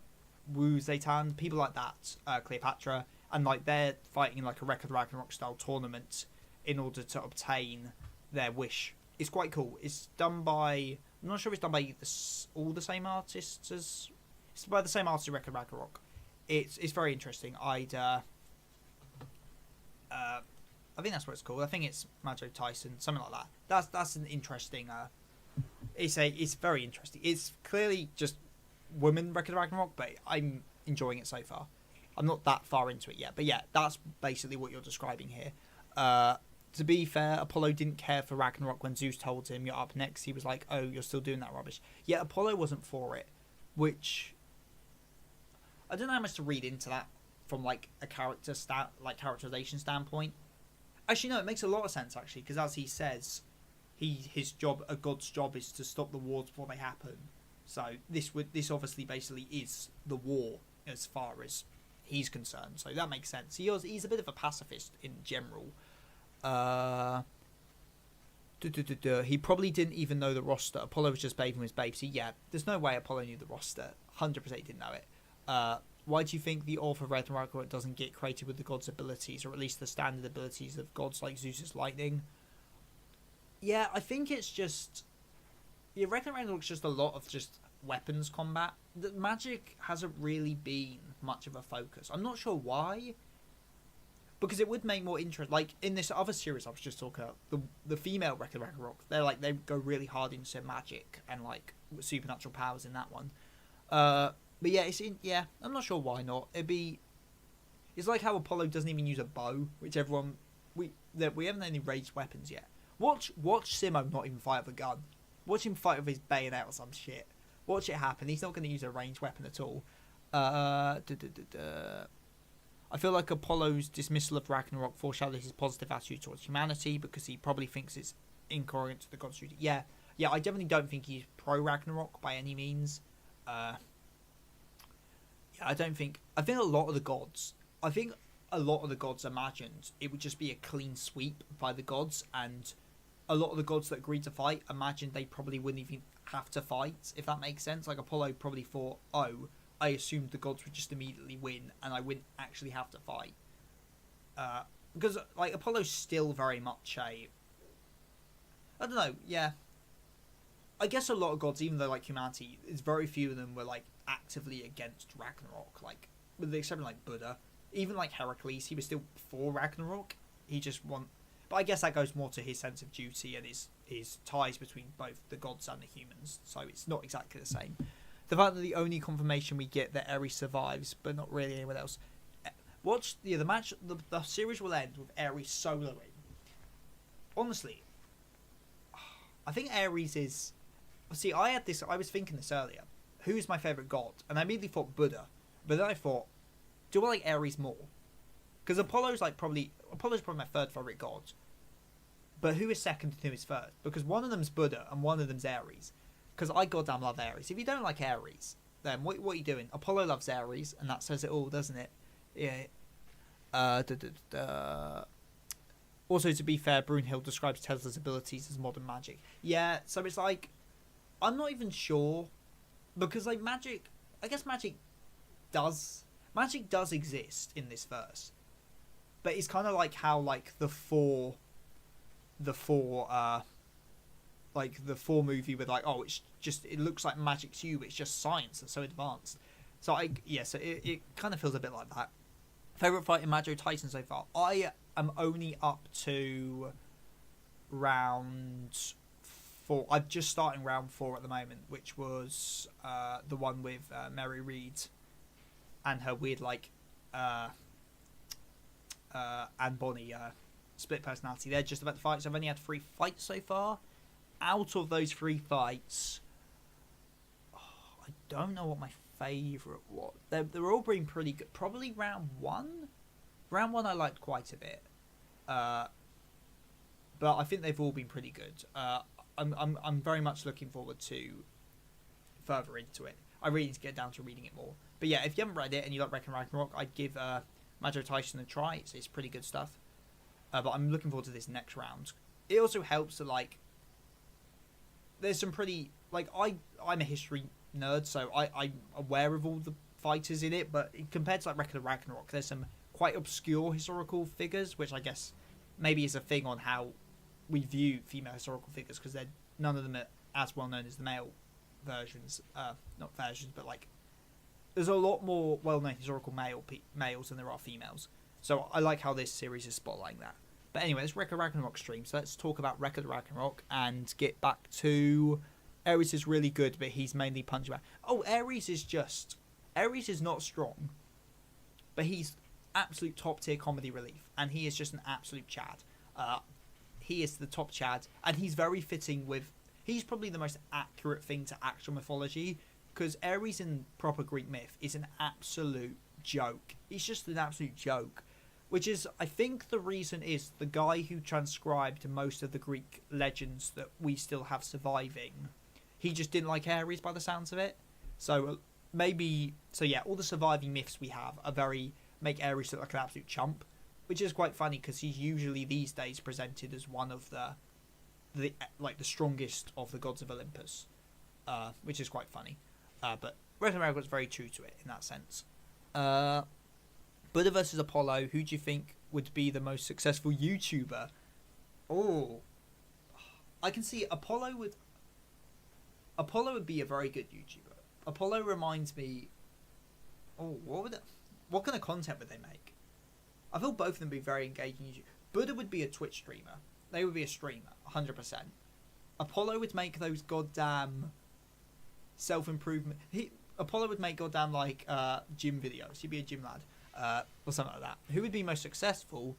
Wu Zetian, people like that, Cleopatra. And like they're fighting in like a Record Ragnarok style tournament in order to obtain their wish. It's quite cool. It's done by... I'm not sure if it's done by all the same artists as... It's by the same artist as Record Ragnarok. It's very interesting. I think that's what it's called. I think it's Majo Tyson, something like that. That's an interesting... It's very interesting. It's clearly just women Record Ragnarok, but I'm enjoying it so far. I'm not that far into it yet, but yeah, that's basically what you're describing here. To be fair, Apollo didn't care for Ragnarok when Zeus told him, you're up next. He was like, oh, you're still doing that rubbish. Yeah, Apollo wasn't for it, which... I don't know how much to read into that from, like, a characterization standpoint. Actually, no, it makes a lot of sense, actually, because as he says, his job, a god's job, is to stop the wars before they happen. So this obviously basically is the war as far as he's concerned, so that makes sense. He's a bit of a pacifist in general. He probably didn't even know the roster. Apollo was just bathing his babe. So yeah, there's no way Apollo knew the roster. 100% he didn't know it. Why do you think the author of Ragnarok doesn't get created with the gods' abilities, or at least the standard abilities of gods like Zeus's lightning? Yeah, I think it's just... Yeah, Ragnarok's just a lot of just weapons combat. The magic hasn't really been much of a focus. I'm not sure why, because it would make more interest. Like in this other series I was just talking about, the female Record Ragnarok, they go really hard into magic and like supernatural powers in that one. But yeah, I'm not sure why not. It's like how Apollo doesn't even use a bow, which we haven't any ranged weapons yet. Watch Simo not even fight with a gun. Watch him fight with his bayonet or some shit. Watch it happen. He's not going to use a ranged weapon at all. I feel like Apollo's dismissal of Ragnarok foreshadows his positive attitude towards humanity, because he probably thinks it's incoherent to the gods' duty. Yeah, I definitely don't think he's pro-Ragnarok by any means. I think a lot of the gods imagined it would just be a clean sweep by the gods, and a lot of the gods that agreed to fight imagined they probably wouldn't even have to fight, if that makes sense. Like Apollo probably thought, oh, I assumed the gods would just immediately win and I wouldn't actually have to fight. Because like Apollo's still very much I don't know, yeah. I guess a lot of gods, even though like humanity, is very few of them were like actively against Ragnarok. Like with the exception of like Buddha, even like Heracles, he was still for Ragnarok. He just but I guess that goes more to his sense of duty and his ties between both the gods and the humans. So it's not exactly the same. The fact that the only confirmation we get that Ares survives, but not really anyone else. Watch the match. The series will end with Ares soloing. Honestly, I think Ares is. See, I was thinking this earlier. Who's my favorite god? And I immediately thought Buddha, but then I thought, do I like Ares more? Because Apollo's probably my third favorite god. But who is second and who is third? Because one of them's Buddha and one of them's Ares. Because I goddamn love Ares. If you don't like Ares, then what are you doing? Apollo loves Ares, and that says it all, doesn't it? Yeah. Also, to be fair, Brunhild describes Tesla's abilities as modern magic. Yeah, so it's like, I'm not even sure, because like magic, I guess magic does exist in this verse, but it's kind of like how like the four movie with like, oh, it looks like magic to you, it's just science and so advanced. So it kind of feels a bit like that. Favorite fight in Magio Titan so far? I am only up to round 4. I'm just starting round 4 at the moment, which was the one with Mary Reed and her weird like Anne Bonny split personality. They're just about to fight. So I've only had 3 fights so far. Out of those 3 fights, I don't know what my favourite was. They're all being pretty good. Probably round 1. Round 1 I liked quite a bit. But I think they've all been pretty good. I'm very much looking forward to further into it. I really need to get down to reading it more. But yeah, if you haven't read it and you like Ragnarok, I'd give Magio Titan a try. It's pretty good stuff. But I'm looking forward to this next round. It also helps that like there's some pretty like I'm a history nerd, so I'm aware of all the fighters in it. But compared to like Record of Ragnarok, there's some quite obscure historical figures, which I guess maybe is a thing on how we view female historical figures, because none of them are as well known as the male versions. Not versions, but like there's a lot more well-known historical males than there are females. So I like how this series is spotlighting that. But anyway, it's Record Ragnarok stream, so let's talk about Record Ragnarok and get back to Ares is really good, but he's mainly punching back. Oh, Ares is not strong, but he's absolute top tier comedy relief, and he is just an absolute Chad. He is the top Chad, and he's very fitting with. He's probably the most accurate thing to actual mythology, because Ares in proper Greek myth is an absolute joke. He's just an absolute joke, which is, I think, the reason is the guy who transcribed most of the Greek legends that we still have surviving. He just didn't like Ares by the sounds of it. So all the surviving myths we have are make Ares look like an absolute chump, which is quite funny because he's usually these days presented as one of the strongest of the gods of Olympus, which is quite funny. But Ragnarok was very true to it in that sense. Buddha versus Apollo. Who do you think would be the most successful YouTuber? Oh, I can see Apollo would be a very good YouTuber. Apollo reminds me. Oh, what kind of content would they make? I feel both of them would be very engaging YouTube. Buddha would be a Twitch streamer. They would be a streamer, 100%. Apollo would make those goddamn self-improvement. Apollo would make goddamn like gym videos. He'd be a gym lad, or something like that. Who would be most successful?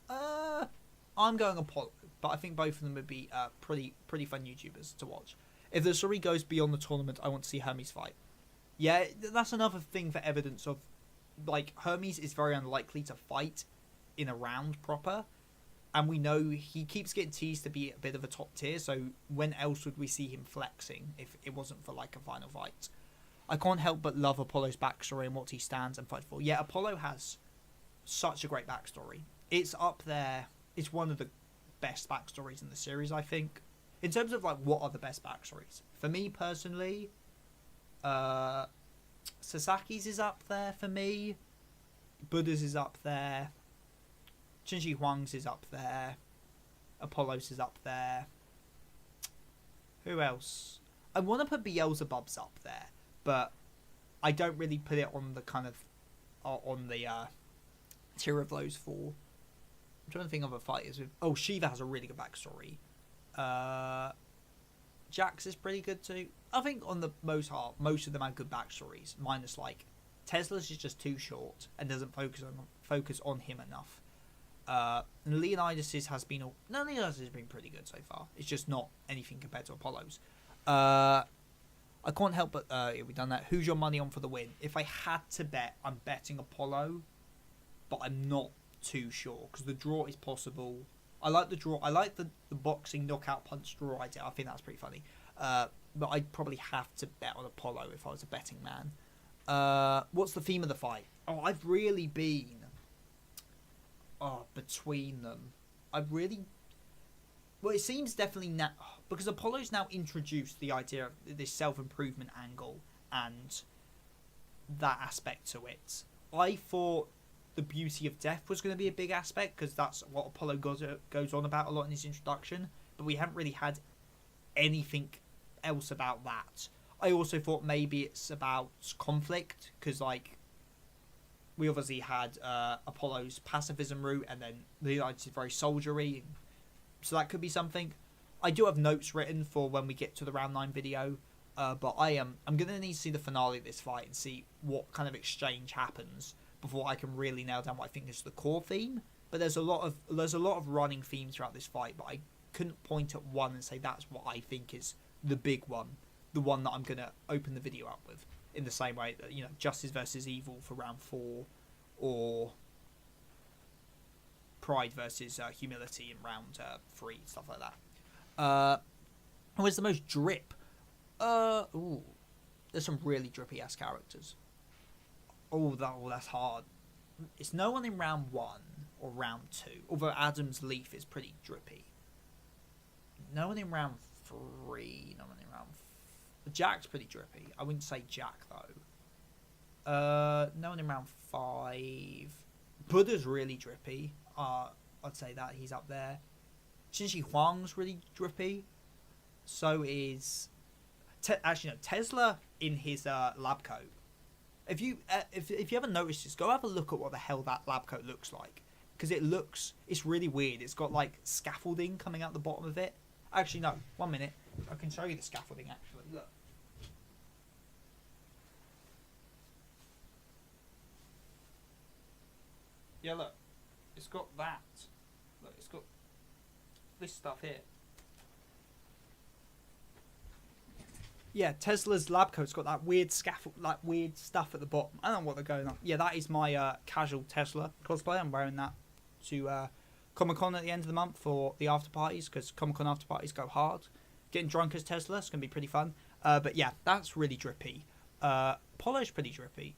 I'm going Apollo, but I think both of them would be pretty fun YouTubers to watch. If the story goes beyond the tournament, I want to see Hermes fight. Yeah, that's another thing for evidence of, like, Hermes is very unlikely to fight in a round proper, and we know he keeps getting teased to be a bit of a top tier, so when else would we see him flexing if it wasn't for, like, a final fight? I can't help but love Apollo's backstory and what he stands and fights for. Yeah, Apollo has such a great backstory. It's up there. It's one of the best backstories in the series, I think. In terms of, like, what are the best backstories? For me, personally, Sasaki's is up there for me. Buddha's is up there. Qinshi Huang's is up there. Apollo's is up there. Who else? I want to put Beelzebub's up there, but I don't really put it on the kind of on the tier of those four. I'm trying to think of a fighters with. Oh, Shiva has a really good backstory. Jax is pretty good too. I think on the most of them have good backstories. Minus like Tesla's is just too short and doesn't focus on him enough. And Leonidas has been Leonidas has been pretty good so far. It's just not anything compared to Apollo's. I can't help but we've done that. Who's your money on for the win? If I had to bet, I'm betting Apollo, but I'm not too sure because the draw is possible. I like the draw. I like the boxing knockout punch draw idea. I think that's pretty funny. But I'd probably have to bet on Apollo if I was a betting man. What's the theme of the fight? Oh, I've really been between them. Well, it seems definitely now because Apollo's now introduced the idea of this self-improvement angle and that aspect to it. I thought the beauty of death was going to be a big aspect because that's what Apollo goes on about a lot in his introduction, but we haven't really had anything else about that. I also thought maybe it's about conflict because like we obviously had Apollo's pacifism route and then Leonidas is very soldiery, so that could be something. I do have notes written for when we get to the round 9 video, but I'm gonna need to see the finale of this fight and see what kind of exchange happens before I can really nail down what I think is the core theme. But there's a lot of running themes throughout this fight, but I couldn't point at one and say that's what I think is the big one, the one that I'm gonna open the video up with. In the same way that, you know, Justice versus Evil for round 4, or Pride versus Humility in round 3, stuff like that. Where's the most drip? There's some really drippy ass characters. That's hard. It's no one in round 1 or round 2, although Adam's Leaf is pretty drippy. No one in round 3, no one in round 4. Jack's pretty drippy. I wouldn't say Jack though. No one in round 5. Buddha's really drippy. I'd say that he's up there. Qinshi Huang's really drippy. So is Tesla in his lab coat. If you haven't noticed this, go have a look at what the hell that lab coat looks like, because it's really weird. It's got like scaffolding coming out the bottom of it. Actually, no. 1 minute. I can show you the scaffolding. Actually, look. Yeah, look. It's got that. Look, it's got this stuff here. Yeah, Tesla's lab coat's got that weird scaffold, like weird stuff at the bottom. I don't know what they're going on. Yeah, that is my casual Tesla cosplay. I'm wearing that to Comic-Con at the end of the month for the after parties, because Comic-Con after parties go hard. Getting drunk as Tesla is going to be pretty fun. But yeah, that's really drippy. Apollo's pretty drippy.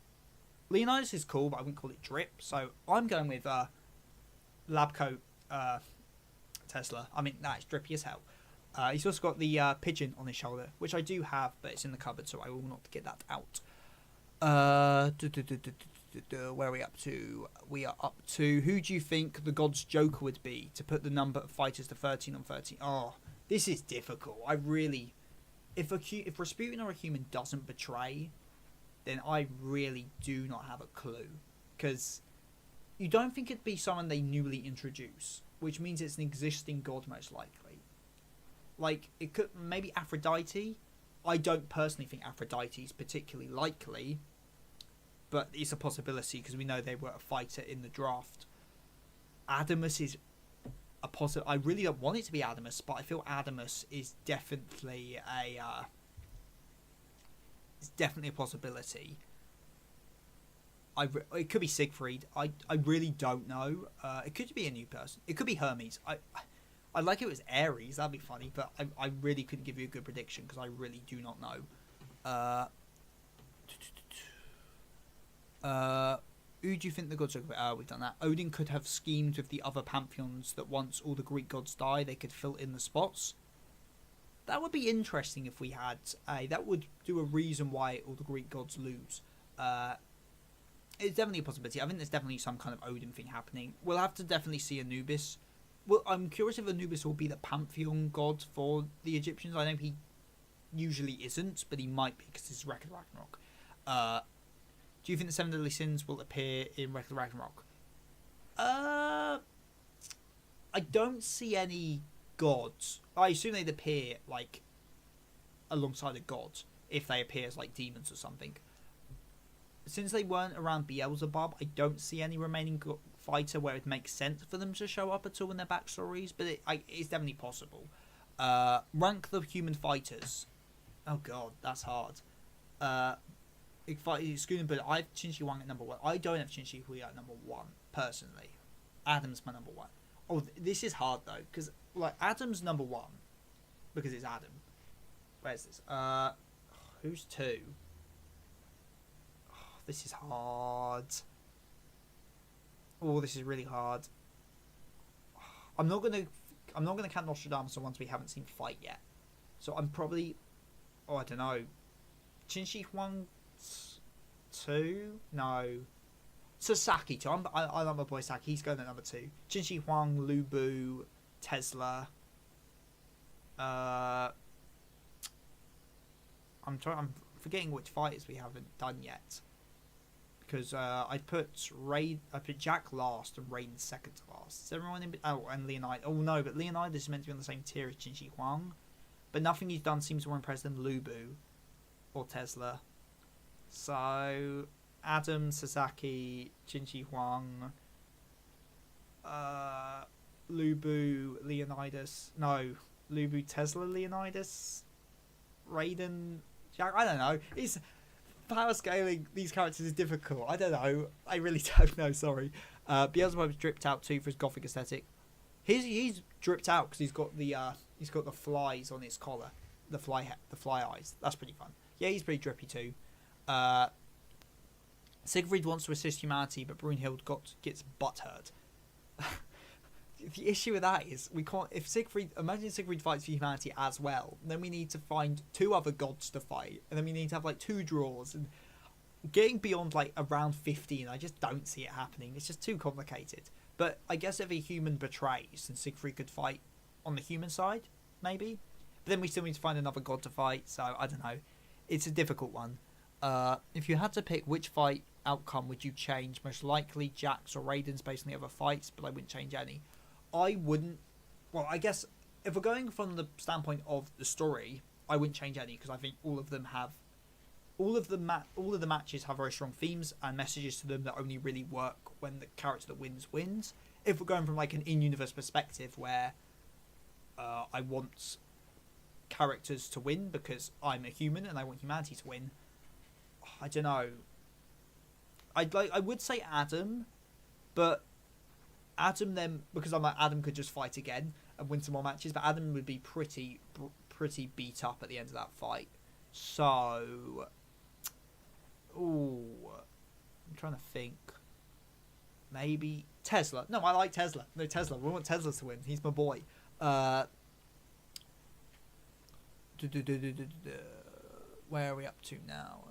Leonidas is cool, but I wouldn't call it drip. So I'm going with lab coat Tesla. I mean, it's drippy as hell. He's also got the pigeon on his shoulder, which I do have, but it's in the cupboard, so I will not get that out. Where are we up to? We are up to, who do you think the God's Joker would be to put the number of fighters to 13 on 13? Oh, this is difficult. I really... If Rasputin or a human doesn't betray, then I really do not have a clue. Because you don't think it'd be someone they newly introduce, which means it's an existing god most likely. Like, it could, maybe Aphrodite. I don't personally think Aphrodite is particularly likely, but it's a possibility because we know they were a fighter in the draft. Adamus is a possible. I really don't want it to be Adamus, but I feel Adamus is definitely a possibility. It could be Siegfried. I really don't know. It could be a new person. It could be Hermes. I'd like it was Ares, that'd be funny, but I really couldn't give you a good prediction because I really do not know. Who do you think the gods are? We've done that. Odin could have schemed with the other pantheons that once all the Greek gods die, they could fill in the spots. That would be interesting if we had that would do a reason why all the Greek gods lose. It's definitely a possibility. I think there's definitely some kind of Odin thing happening. We'll have to definitely see Anubis. Well, I'm curious if Anubis will be the pantheon god for the Egyptians. I know usually isn't, but he might be because it's Wreck of Ragnarok. Do you think the Seven Deadly Sins will appear in Wreck of Ragnarok? I don't see any gods. I assume they'd appear like alongside a god if they appear as like demons or something. Since they weren't around Beelzebub, I don't see any remaining fighter where it makes sense for them to show up at all in their backstories, but it's definitely possible. Rank the human fighters. Oh god, that's hard. But I have Qin Shi Huang at number 1. I don't have Qin Shi Huang at number 1 personally. Adam's my number 1. Oh, this is hard though, because like Adam's number 1 because it's Adam. Where's this? Who's 2? Oh, this is hard. Oh, this is really hard. I'm not gonna count Nostradamus on ones we haven't seen fight yet. So I'm probably, I don't know, Qin Shi Huang 2? No. Sasaki 2. I like my boy Sasaki. He's going at number 2. Qin Shi Huang, Lu Bu, Tesla. I'm forgetting which fighters we haven't done yet. Because I put Jack last and Raiden second to last. Is everyone in? Oh, and Leonidas. Oh no, but Leonidas is meant to be on the same tier as Qin Shi Huang. But nothing he's done seems more impressive than Lu Bu or Tesla. So Adam, Sasaki, Qin Shi Huang, Lu Bu, Leonidas. No, Lu Bu, Tesla, Leonidas, Raiden, Jack. I don't know. It's power scaling these characters is difficult. I don't know. I really don't know. Sorry. Beelzebub's dripped out too for his gothic aesthetic. He's dripped out because he's got the flies on his collar, the fly eyes. That's pretty fun. Yeah, he's pretty drippy too. Siegfried wants to assist humanity, but Brunhild gets butthurt. The issue with that is we can't. Imagine Siegfried fights for humanity as well. Then we need to find 2 other gods to fight, and then we need to have like 2 draws. And getting beyond like around 15, I just don't see it happening. It's just too complicated. But I guess if a human betrays, then Siegfried could fight on the human side, maybe. But then we still need to find another god to fight. So I don't know. It's a difficult one. If you had to pick which fight outcome would you change, most likely Jack's or Raiden's based on the other fights, but I wouldn't change any. I wouldn't. Well, I guess if we're going from the standpoint of the story, I wouldn't change any because I think all of the matches have very strong themes and messages to them that only really work when the character that wins. If we're going from like an in-universe perspective where I want characters to win because I'm a human and I want humanity to win, I don't know. I would say Adam, but Adam then, because I'm like Adam could just fight again and win some more matches, but Adam would be pretty beat up at the end of that fight. So, I'm trying to think. Maybe Tesla. No, I like Tesla. No, Tesla. We want Tesla to win. He's my boy. Where are we up to now?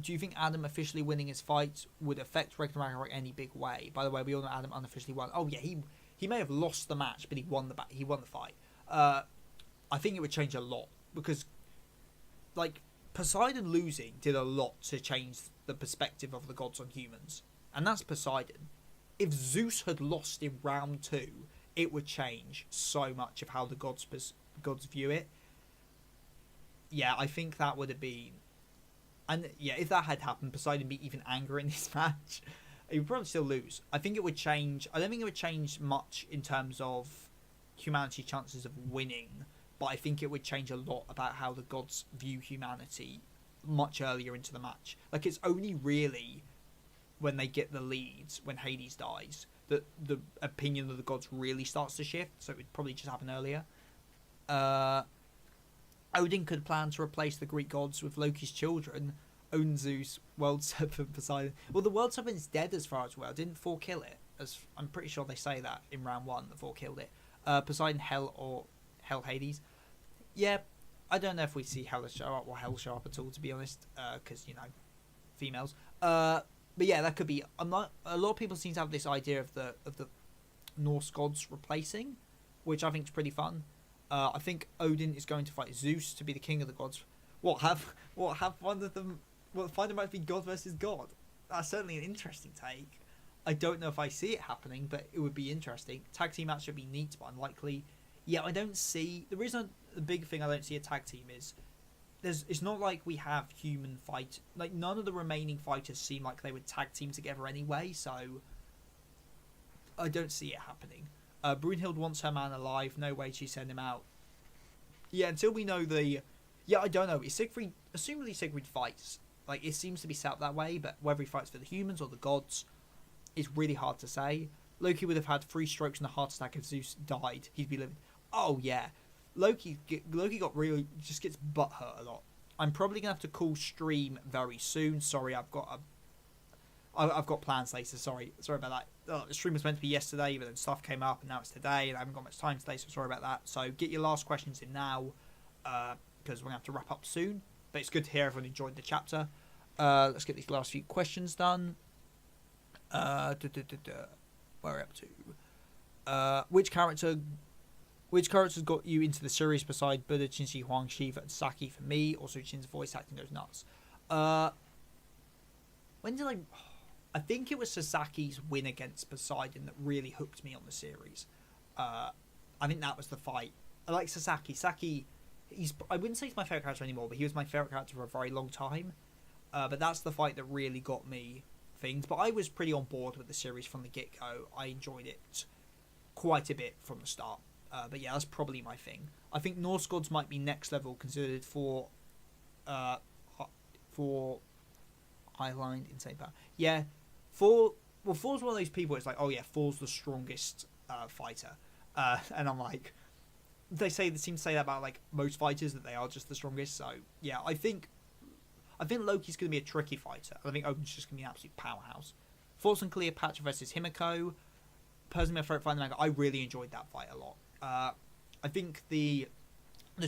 Do you think Adam officially winning his fight would affect Ragnarok any big way? By the way, we all know Adam unofficially won. Oh yeah, he may have lost the match, but he won the fight. I think it would change a lot because, like, Poseidon losing did a lot to change the perspective of the gods on humans, and that's Poseidon. If Zeus had lost in round 2, it would change so much of how the gods view it. Yeah, I think that would have been. And yeah, if that had happened, Poseidon be even angrier in this match. He would probably still lose. I think it would change. I don't think it would change much in terms of humanity's chances of winning, but I think it would change a lot about how the gods view humanity much earlier into the match. Like, it's only really when they get the leads, when Hades dies, that the opinion of the gods really starts to shift. So it would probably just happen earlier. Odin could plan to replace the Greek gods with Loki's children, Odin, Zeus, World Serpent, Poseidon. Well, the World Serpent's dead as far as well. Didn't Thor kill it? As I'm pretty sure they say that in round 1 that Thor killed it. Poseidon, Hell Hades. Yeah, I don't know if we see Hell show up or Hell show up at all, to be honest, because, you know, females. But yeah, that could be. A lot of people seem to have this idea of the Norse gods replacing, which I think is pretty fun. I think Odin is going to fight Zeus to be the king of the gods. Have one of them? Find him out to be god versus god. That's certainly an interesting take. I don't know if I see it happening, but it would be interesting. Tag team match would be neat, but unlikely. Yeah, I don't see the big thing I don't see a tag team is it's not like we have human fight. Like, none of the remaining fighters seem like they would tag team together anyway, so I don't see it happening. Brunhild wants her man alive. No way she'd send him out. Yeah, until we know I don't know. Is Siegfried... Assumably Siegfried fights. Like, it seems to be set up that way, but whether he fights for the humans or the gods is really hard to say. Loki would have had 3 strokes and a heart attack if Zeus died. He'd be living... Oh, yeah. Loki got really... just gets butthurt a lot. I'm probably going to have to call stream very soon. Sorry, I've got plans later. Sorry about that. The stream was meant to be yesterday, but then stuff came up, and now it's today, and I haven't got much time today, so sorry about that. So get your last questions in now, because we're going to have to wrap up soon. But it's good to hear everyone enjoyed the chapter. Let's get these last few questions done. Where are we up to? Which characters got you into the series beside Buddha, Shinji, Huang, Shiva, and Saki? For me, also Shin's voice acting goes nuts. When did I think it was Sasaki's win against Poseidon that really hooked me on the series. I think that was the fight. I like Sasaki. Saki, I wouldn't say he's my favourite character anymore, but he was my favourite character for a very long time. But that's the fight that really got me things. But I was pretty on board with the series from the get-go. I enjoyed it quite a bit from the start. But yeah, that's probably my thing. I think Norse gods might be next level considered for Highline Insane Power. Yeah, Thor's one of those people. It's like, oh yeah, Thor's the strongest fighter, and I'm like, they seem to say that about like most fighters, that they are just the strongest. So yeah, I think Loki's going to be a tricky fighter. I think Odin's just going to be an absolute powerhouse. Thor's and Cleopatra versus Himiko. Personally, my favorite fight in the manga. I really enjoyed that fight a lot. I think the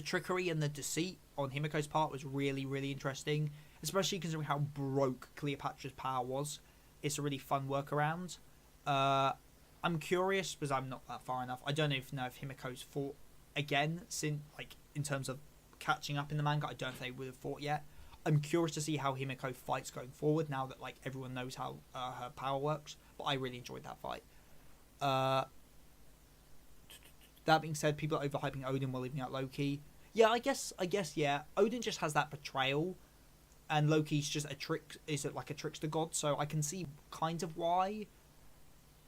trickery and the deceit on Himiko's part was really, really interesting, especially considering how broke Cleopatra's power was. It's a really fun workaround. I'm curious because I'm not that far enough. I don't even know if Himiko's fought again since, like, in terms of catching up in the manga. I don't think they would have fought yet. I'm curious to see how Himiko fights going forward now that like everyone knows how her power works. But I really enjoyed that fight. That being said, people are overhyping Odin while leaving out Loki. Yeah, I guess, yeah. Odin just has that betrayal, and Loki's just a trickster god, so I can see kind of why.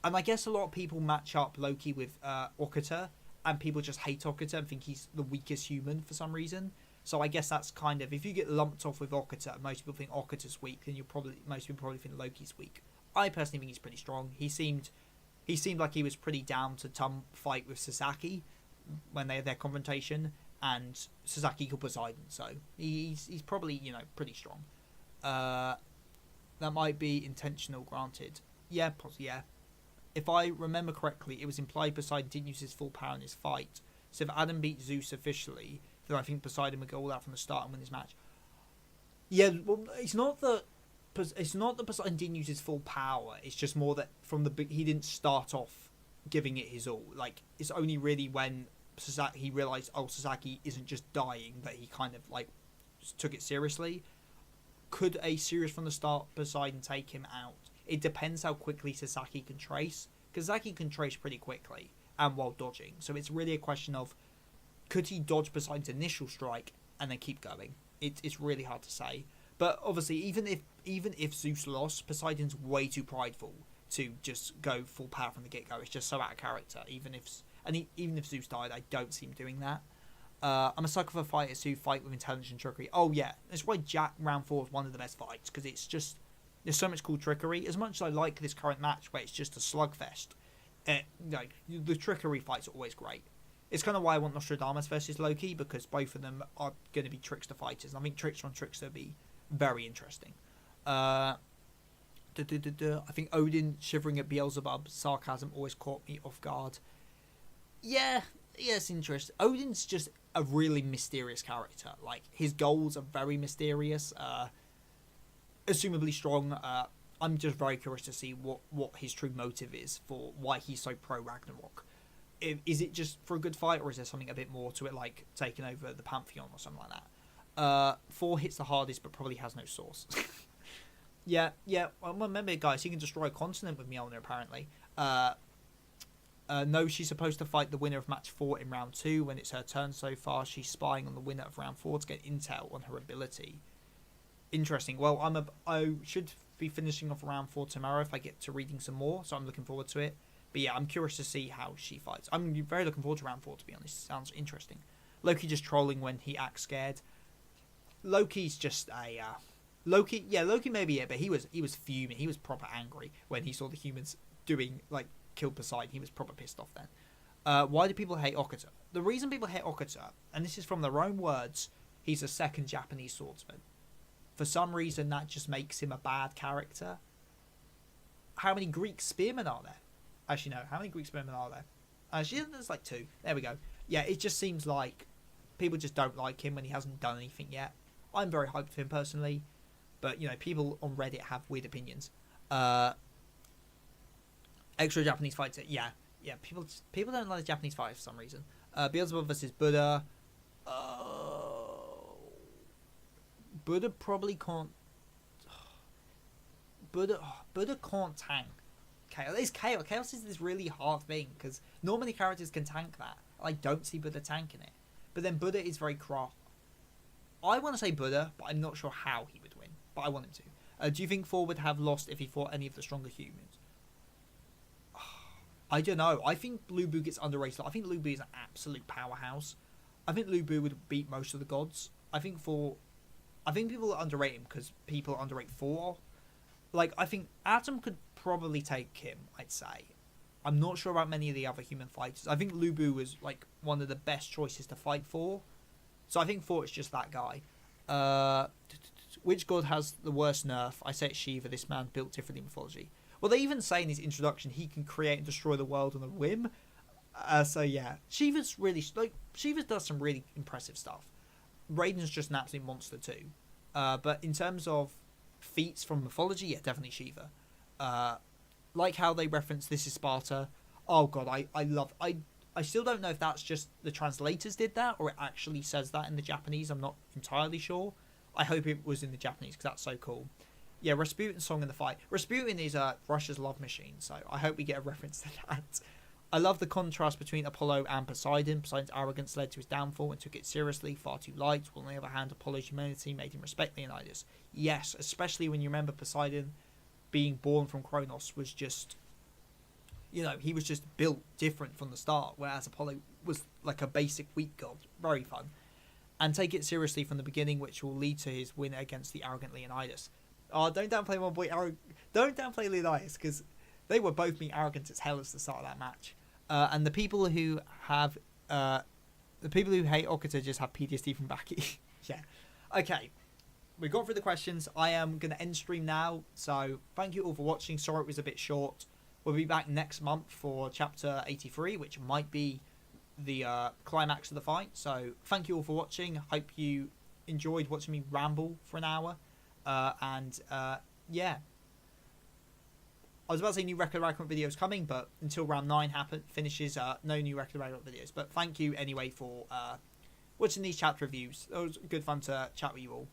And I guess a lot of people match up Loki with Okita, and people just hate Okita and think he's the weakest human for some reason. So I guess that's kind of, if you get lumped off with Okita, most people think Okita's weak, then most people probably think Loki's weak. I personally think he's pretty strong. He seemed like he was pretty down to fight with Sasaki when they had their confrontation, and Sasaki killed Poseidon, so he's probably, pretty strong. That might be intentional, granted. Yeah, possibly, yeah. If I remember correctly, it was implied Poseidon didn't use his full power in his fight. So if Adam beat Zeus officially, then I think Poseidon would go all out from the start and win his match. Yeah, well, it's not that Poseidon didn't use his full power. It's just more that he didn't start off giving it his all. Like, it's only really when he realized, Sasaki isn't just dying, that he kind of like just took it seriously. Could a serious from the start Poseidon take him out? It depends how quickly Sasaki can trace, because Sasaki can trace pretty quickly and while dodging. So it's really a question of, could he dodge Poseidon's initial strike and then keep going? It's really hard to say. But obviously, even if Zeus lost, Poseidon's way too prideful to just go full power from the get-go. It's just so out of character. Even if Zeus died, I don't see him doing that. I'm a sucker for fighters who fight with intelligence and trickery. Oh yeah, that's why Jack Round 4 is one of the best fights, because it's just, there's so much cool trickery. As much as I like this current match where it's just a slugfest, the trickery fights are always great. It's kind of why I want Nostradamus versus Loki, because both of them are going to be trickster fighters, and I think trickster on trickster would be very interesting. I think Odin shivering at Beelzebub's sarcasm always caught me off guard. Yeah, it's interesting. Odin's just a really mysterious character. Like, his goals are very mysterious, assumably strong. I'm just very curious to see what his true motive is for why he's so pro Ragnarok. Is it just for a good fight, or is there something a bit more to it, like taking over the Pantheon or something like that? 4 hits the hardest, but probably has no source. Yeah. Well, remember, guys, he can destroy a continent with Mjolnir, apparently. No, she's supposed to fight the winner of match 4 in round 2. When it's her turn so far, she's spying on the winner of round 4 to get intel on her ability. Interesting. Well, I should be finishing off round 4 tomorrow if I get to reading some more, so I'm looking forward to it. But yeah, I'm curious to see how she fights. I'm very looking forward to round 4, to be honest. Sounds interesting. Loki just trolling when he acts scared. Loki's just a... Loki may be it, but he was fuming. He was proper angry when he saw the humans doing, like, kill Poseidon. He was proper pissed off then. Why do people hate Okuta? The reason people hate Okuta, and this is from their own words, he's a second Japanese swordsman. For some reason, that just makes him a bad character. How many Greek spearmen are there? Actually, no. How many Greek spearmen are there? Actually, there's like 2. There we go. Yeah, it just seems like people just don't like him when he hasn't done anything yet. I'm very hyped for him personally. But, you know, people on Reddit have weird opinions. Extra Japanese fighter. Yeah. People don't like the Japanese fighter for some reason. Beelzebub versus Buddha. Buddha probably can't... Buddha can't tank Chaos. It's Chaos. Chaos is this really hard thing, because normally characters can tank that. I don't see Buddha tanking it. But then Buddha is very craft. I want to say Buddha, but I'm not sure how he would win. But I want him to. Do you think Thor would have lost if he fought any of the stronger humans? I don't know. I think Lu Bu gets underrated. I think Lu Bu is an absolute powerhouse. I think Lu Bu would beat most of the gods. I think people underrate him because people underrate Thor. Like, I think Atom could probably take him, I'd say. I'm not sure about many of the other human fighters. I think Lu Bu was, like, one of the best choices to fight for. So I think Thor is just that guy. Which god has the worst nerf? I say it's Shiva. This man built differently in mythology. Well, they even say in his introduction he can create and destroy the world on a whim. So yeah, Shiva does some really impressive stuff. Raiden's just an absolute monster too. But in terms of feats from mythology, yeah, definitely Shiva. Like how they reference This Is Sparta. Oh god, I still don't know if that's just the translators did that or it actually says that in the Japanese. I'm not entirely sure. I hope it was in the Japanese because that's so cool. Yeah, Rasputin's song in the fight. Rasputin is Russia's love machine, so I hope we get a reference to that. I love the contrast between Apollo and Poseidon. Poseidon's arrogance led to his downfall and took it seriously, far too light. While on the other hand, Apollo's humanity made him respect Leonidas. Yes, especially when you remember Poseidon being born from Kronos was just... You know, he was just built different from the start, whereas Apollo was like a basic weak god. Very fun. And take it seriously from the beginning, which will lead to his win against the arrogant Leonidas. Oh, don't downplay my boy Don't downplay Leonidas, because they were both being arrogant as hell at the start of that match. And the people who hate Okuta just have PTSD from Baki. Yeah. Okay. We got through the questions. I am going to end stream now. So thank you all for watching. Sorry it was a bit short. We'll be back next month for chapter 83, which might be the climax of the fight. So thank you all for watching. Hope you enjoyed watching me ramble for an hour. Yeah. I was about to say new record Ragnarok videos coming, but until round 9 finishes, no new record Ragnarok videos. But thank you anyway for watching these chapter reviews. It was good fun to chat with you all.